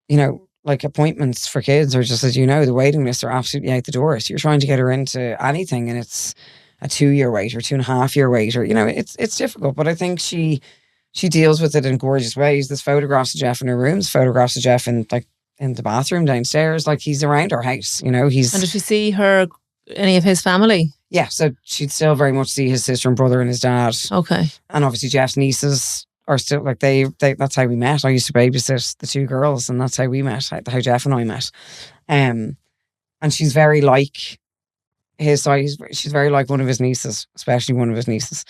you know, like appointments for kids, or just, as you know, the waiting lists are absolutely out the door. So you're trying to get her into anything, and it's a 2-year wait or 2.5-year wait, or, you know, it's difficult. But I think she deals with it in gorgeous ways. There's photographs of Jeff in her rooms, photographs of Jeff in the bathroom downstairs. Like, he's around our house, you know. And does she see any of his family? Yeah, so she'd still very much see his sister and brother and his dad. Okay. And obviously Jeff's nieces are still, like, they that's how we met. I used to babysit the 2 girls, and that's how we met, how Jeff and I met. And she's very like his size. She's very like one of his nieces, especially one of his nieces.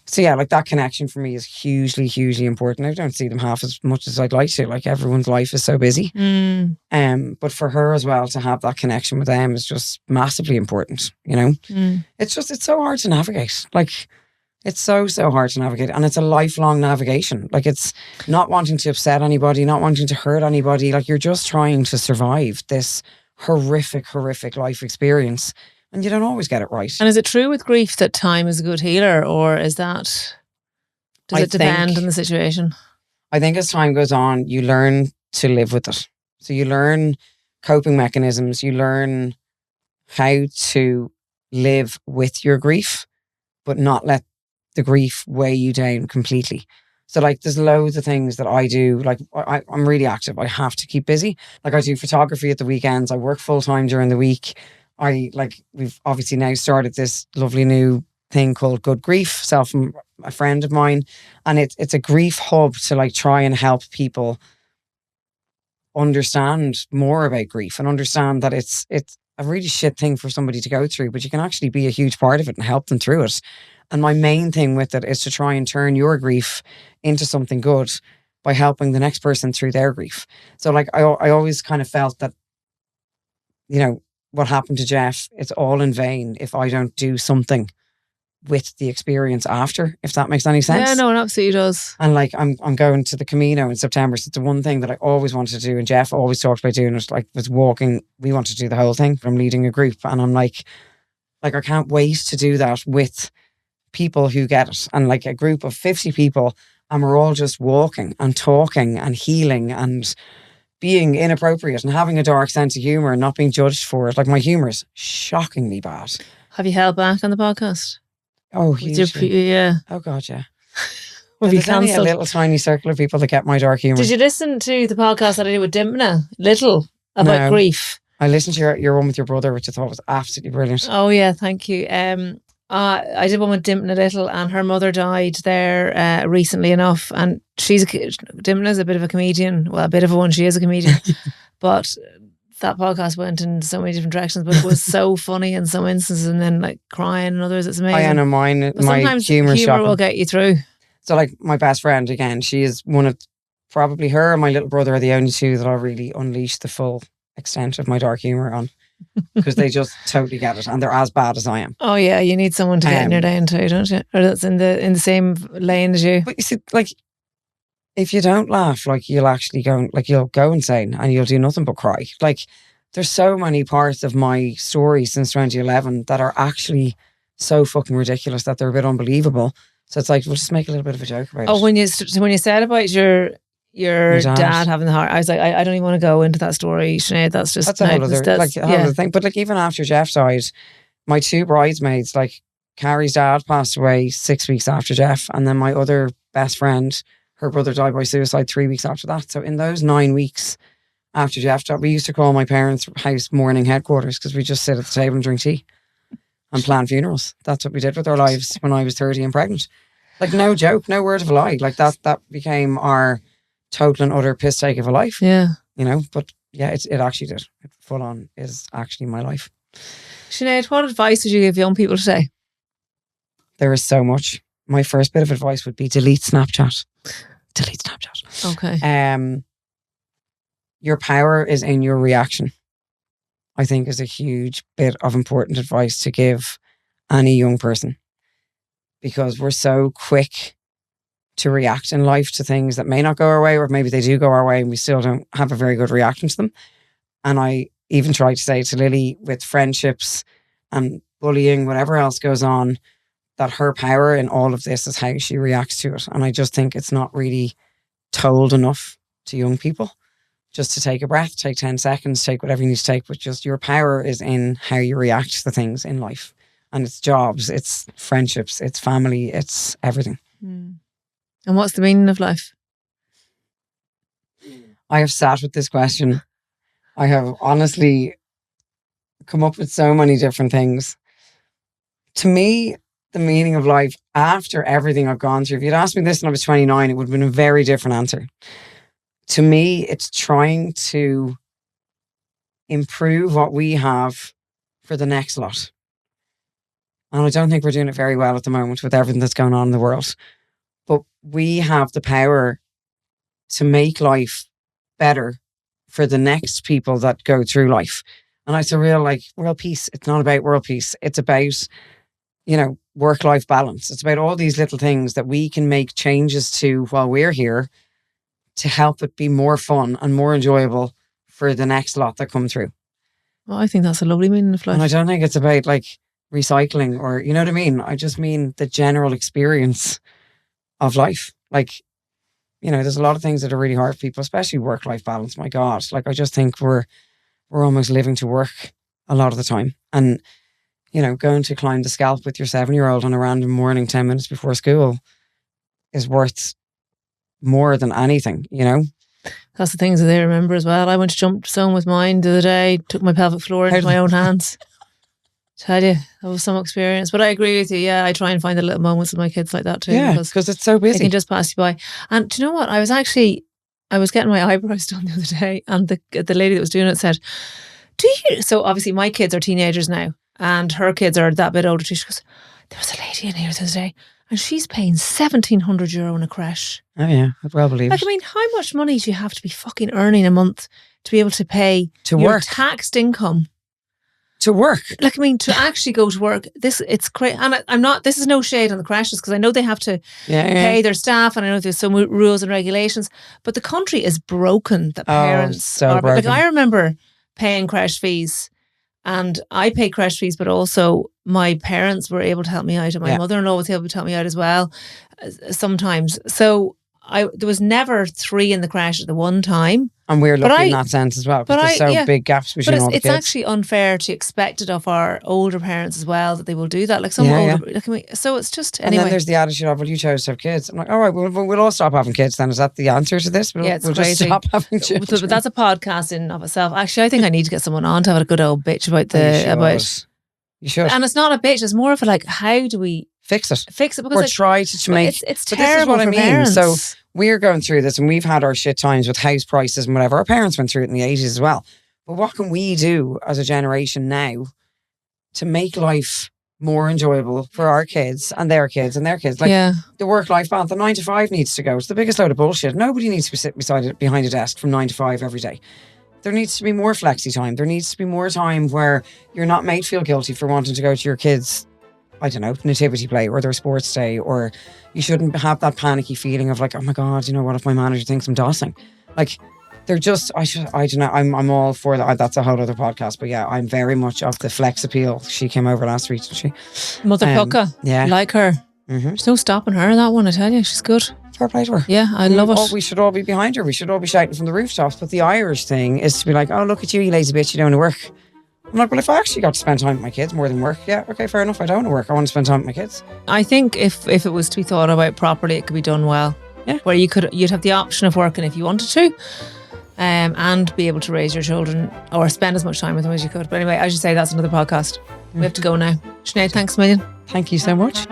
So yeah, like, that connection for me is hugely, hugely important. I don't see them half as much as I'd like to. Like, everyone's life is so busy. But for her as well, to have that connection with them is just massively important, you know? It's so hard to navigate. Like, it's so hard to navigate. And it's a lifelong navigation. Like, it's not wanting to upset anybody, not wanting to hurt anybody. Like, you're just trying to survive this horrific life experience. And you don't always get it right. And is it true with grief that time is a good healer, or does it depend on the situation? I think as time goes on, you learn to live with it. So you learn coping mechanisms, you learn how to live with your grief, but not let the grief weigh you down completely. So, like, there's loads of things that I do. Like, I'm really active. I have to keep busy. Like, I do photography at the weekends. I work full time during the week. We've obviously now started this lovely new thing called Good Grief, self and a friend of mine. And it's a grief hub to, like, try and help people understand more about grief and understand that it's a really shit thing for somebody to go through, but you can actually be a huge part of it and help them through it. And my main thing with it is to try and turn your grief into something good by helping the next person through their grief. So, like, I always kind of felt that, you know, what happened to Jeff, it's all in vain if I don't do something with the experience after, if that makes any sense. Yeah, no, it absolutely does. And, like, I'm going to the Camino in September. So it's the one thing that I always wanted to do, and Jeff always talked about doing it, like, was walking. We wanted to do the whole thing, but I'm leading a group, and I'm like I can't wait to do that with people who get it, and, like, a group of 50 people, and we're all just walking and talking and healing and being inappropriate and having a dark sense of humour and not being judged for it. Like, my humour is shockingly bad. Have you held back on the podcast? Oh, hugely. Yeah. Oh God, yeah. There's only a little tiny circle of people that get my dark humour. Did you listen to the podcast that I did with Dimna? About grief? I listened to your one with your brother, which I thought was absolutely brilliant. Oh yeah, thank you. I did one with Dimna Little, and her mother died there recently enough, and Dimna's a bit of a comedian. Well, a bit of a one. She is a comedian, but that podcast went in so many different directions. But it was so funny in some instances, and then, like, crying in others. It's amazing. I know mine. But my sometimes humour will get you through. So, like, my best friend, again, she is one of, probably her and my little brother are the only two that I really unleash the full extent of my dark humour on, because they just totally get it, and they're as bad as I am. Oh yeah, you need someone to get in your lane too, don't you? Or that's in the same lane as you. But you see, like, if you don't laugh, like, you'll go insane and you'll do nothing but cry. Like, there's so many parts of my story since 2011 that are actually so fucking ridiculous that they're a bit unbelievable. So it's like, we'll just make a little bit of a joke about it. Oh, when you said about your dad having the heart, I was like, I don't even want to go into that story, Sinead. That's a whole other thing. But, like, even after Jeff died, my 2 bridesmaids, like, Carrie's dad passed away 6 weeks after Jeff, and then my other best friend, her brother died by suicide 3 weeks after that. So in those 9 weeks after Jeff died, we used to call my parents' house morning headquarters because we just sit at the table and drink tea and plan funerals. That's what we did with our lives when I was 30 and pregnant. Like, no joke, no word of a lie. Like that became our total and utter piss take of a life. Yeah. You know, but yeah, it actually did. It full on is actually my life. Sinead, what advice would you give young people today? There is so much. My first bit of advice would be delete Snapchat. Delete Snapchat. Okay. Your power is in your reaction, I think, is a huge bit of important advice to give any young person, because we're so quick to react in life to things that may not go our way, or maybe they do go our way and we still don't have a very good reaction to them. And I even try to say to Lily, with friendships and bullying, whatever else goes on, that her power in all of this is how she reacts to it. And I just think it's not really told enough to young people. Just to take a breath, take 10 seconds, take whatever you need to take, but just your power is in how you react to things in life. And it's jobs, it's friendships, it's family, it's everything. And what's the meaning of life? I have sat with this question. I have honestly come up with so many different things. To me, the meaning of life, after everything I've gone through, if you'd asked me this when I was 29, it would have been a very different answer. To me, it's trying to improve what we have for the next lot. And I don't think we're doing it very well at the moment with everything that's going on in the world. But we have the power to make life better for the next people that go through life. And it's a real world peace. It's not about world peace. It's about, work-life balance. It's about all these little things that we can make changes to while we're here to help it be more fun and more enjoyable for the next lot that come through. Well, I think that's a lovely meaning of life. And I don't think it's about recycling or, you know what I mean? I just mean the general experience of life. There's a lot of things that are really hard for people, especially work-life balance. My God, I just think we're almost living to work a lot of the time. And, going to climb the scalp with your 7-year-old on a random morning 10 minutes before school is worth more than anything, That's the things that they remember as well. I went to jump zone with mine the other day, took my pelvic floor into my own hands. Tell you, that was some experience. But I agree with you. Yeah, I try and find the little moments with my kids like that too. Yeah, because it's so busy. They can just pass you by. And do you know what? I was getting my eyebrows done the other day, and the lady that was doing it said, so obviously my kids are teenagers now, and her kids are that bit older too. She goes, there was a lady in here the other day, and she's paying €1,700 in a creche. Oh yeah, I'd well believe it. I mean, how much money do you have to be fucking earning a month to be able to pay to your work taxed income? To work. To actually go to work. It's great. And I'm not, this is no shade on the creches, because I know they have to pay their staff, and I know there's some rules and regulations, but the country is broken that parents are broken. I remember paying creche fees, and I paid creche fees, but also my parents were able to help me out, and my mother-in-law was able to help me out as well sometimes. So there was never 3 in the creche at the one time. And we're lucky in that sense as well, because there's so big gaps between all the kids. It's actually unfair to expect it of our older parents as well, that they will do that. So it's just, anyway. And then there's the attitude of, well, you chose to have kids. I'm like, all right, we'll all stop having kids then. Is that the answer to this? We'll crazy. Just stop having children. But that's a podcast in of itself. Actually, I think I need to get someone on to have a good old bitch about You should. And it's not a bitch, it's more of how do we fix it? Because or try to make it's terrible. This is what I mean. Parents. So we're going through this, and we've had our shit times with house prices and whatever. Our parents went through it in the 80s as well. But what can we do as a generation now to make life more enjoyable for our kids and their kids and their kids? The work-life balance, the 9 to 5 needs to go. It's the biggest load of bullshit. Nobody needs to be sitting behind a desk from 9 to 5 every day. There needs to be more flexi time. There needs to be more time where you're not made feel guilty for wanting to go to your kids' nativity play or their sports day, or you shouldn't have that panicky feeling of oh my God, what if my manager thinks I'm dossing? They're just, I don't know, I'm all for that. That's a whole other podcast, but yeah, I'm very much of the flex appeal. She came over last week, didn't she? Mother Pucka. Yeah. Like her. Mm-hmm. There's no stopping her, that one, I tell you. She's good. Fair play to her. Yeah, I love it. We should all be behind her. We should all be shouting from the rooftops. But the Irish thing is to be like, oh, look at you lazy bitch, you don't want to work. I'm like, well, if I actually got to spend time with my kids more than work, yeah, okay, fair enough. I don't want to work. I want to spend time with my kids. I think if it was to be thought about properly, it could be done well. Yeah. Where you'd have the option of working if you wanted to, and be able to raise your children or spend as much time with them as you could. But anyway, I should say that's another podcast. We have to go now. Sinead, thanks a million. Thank you so much.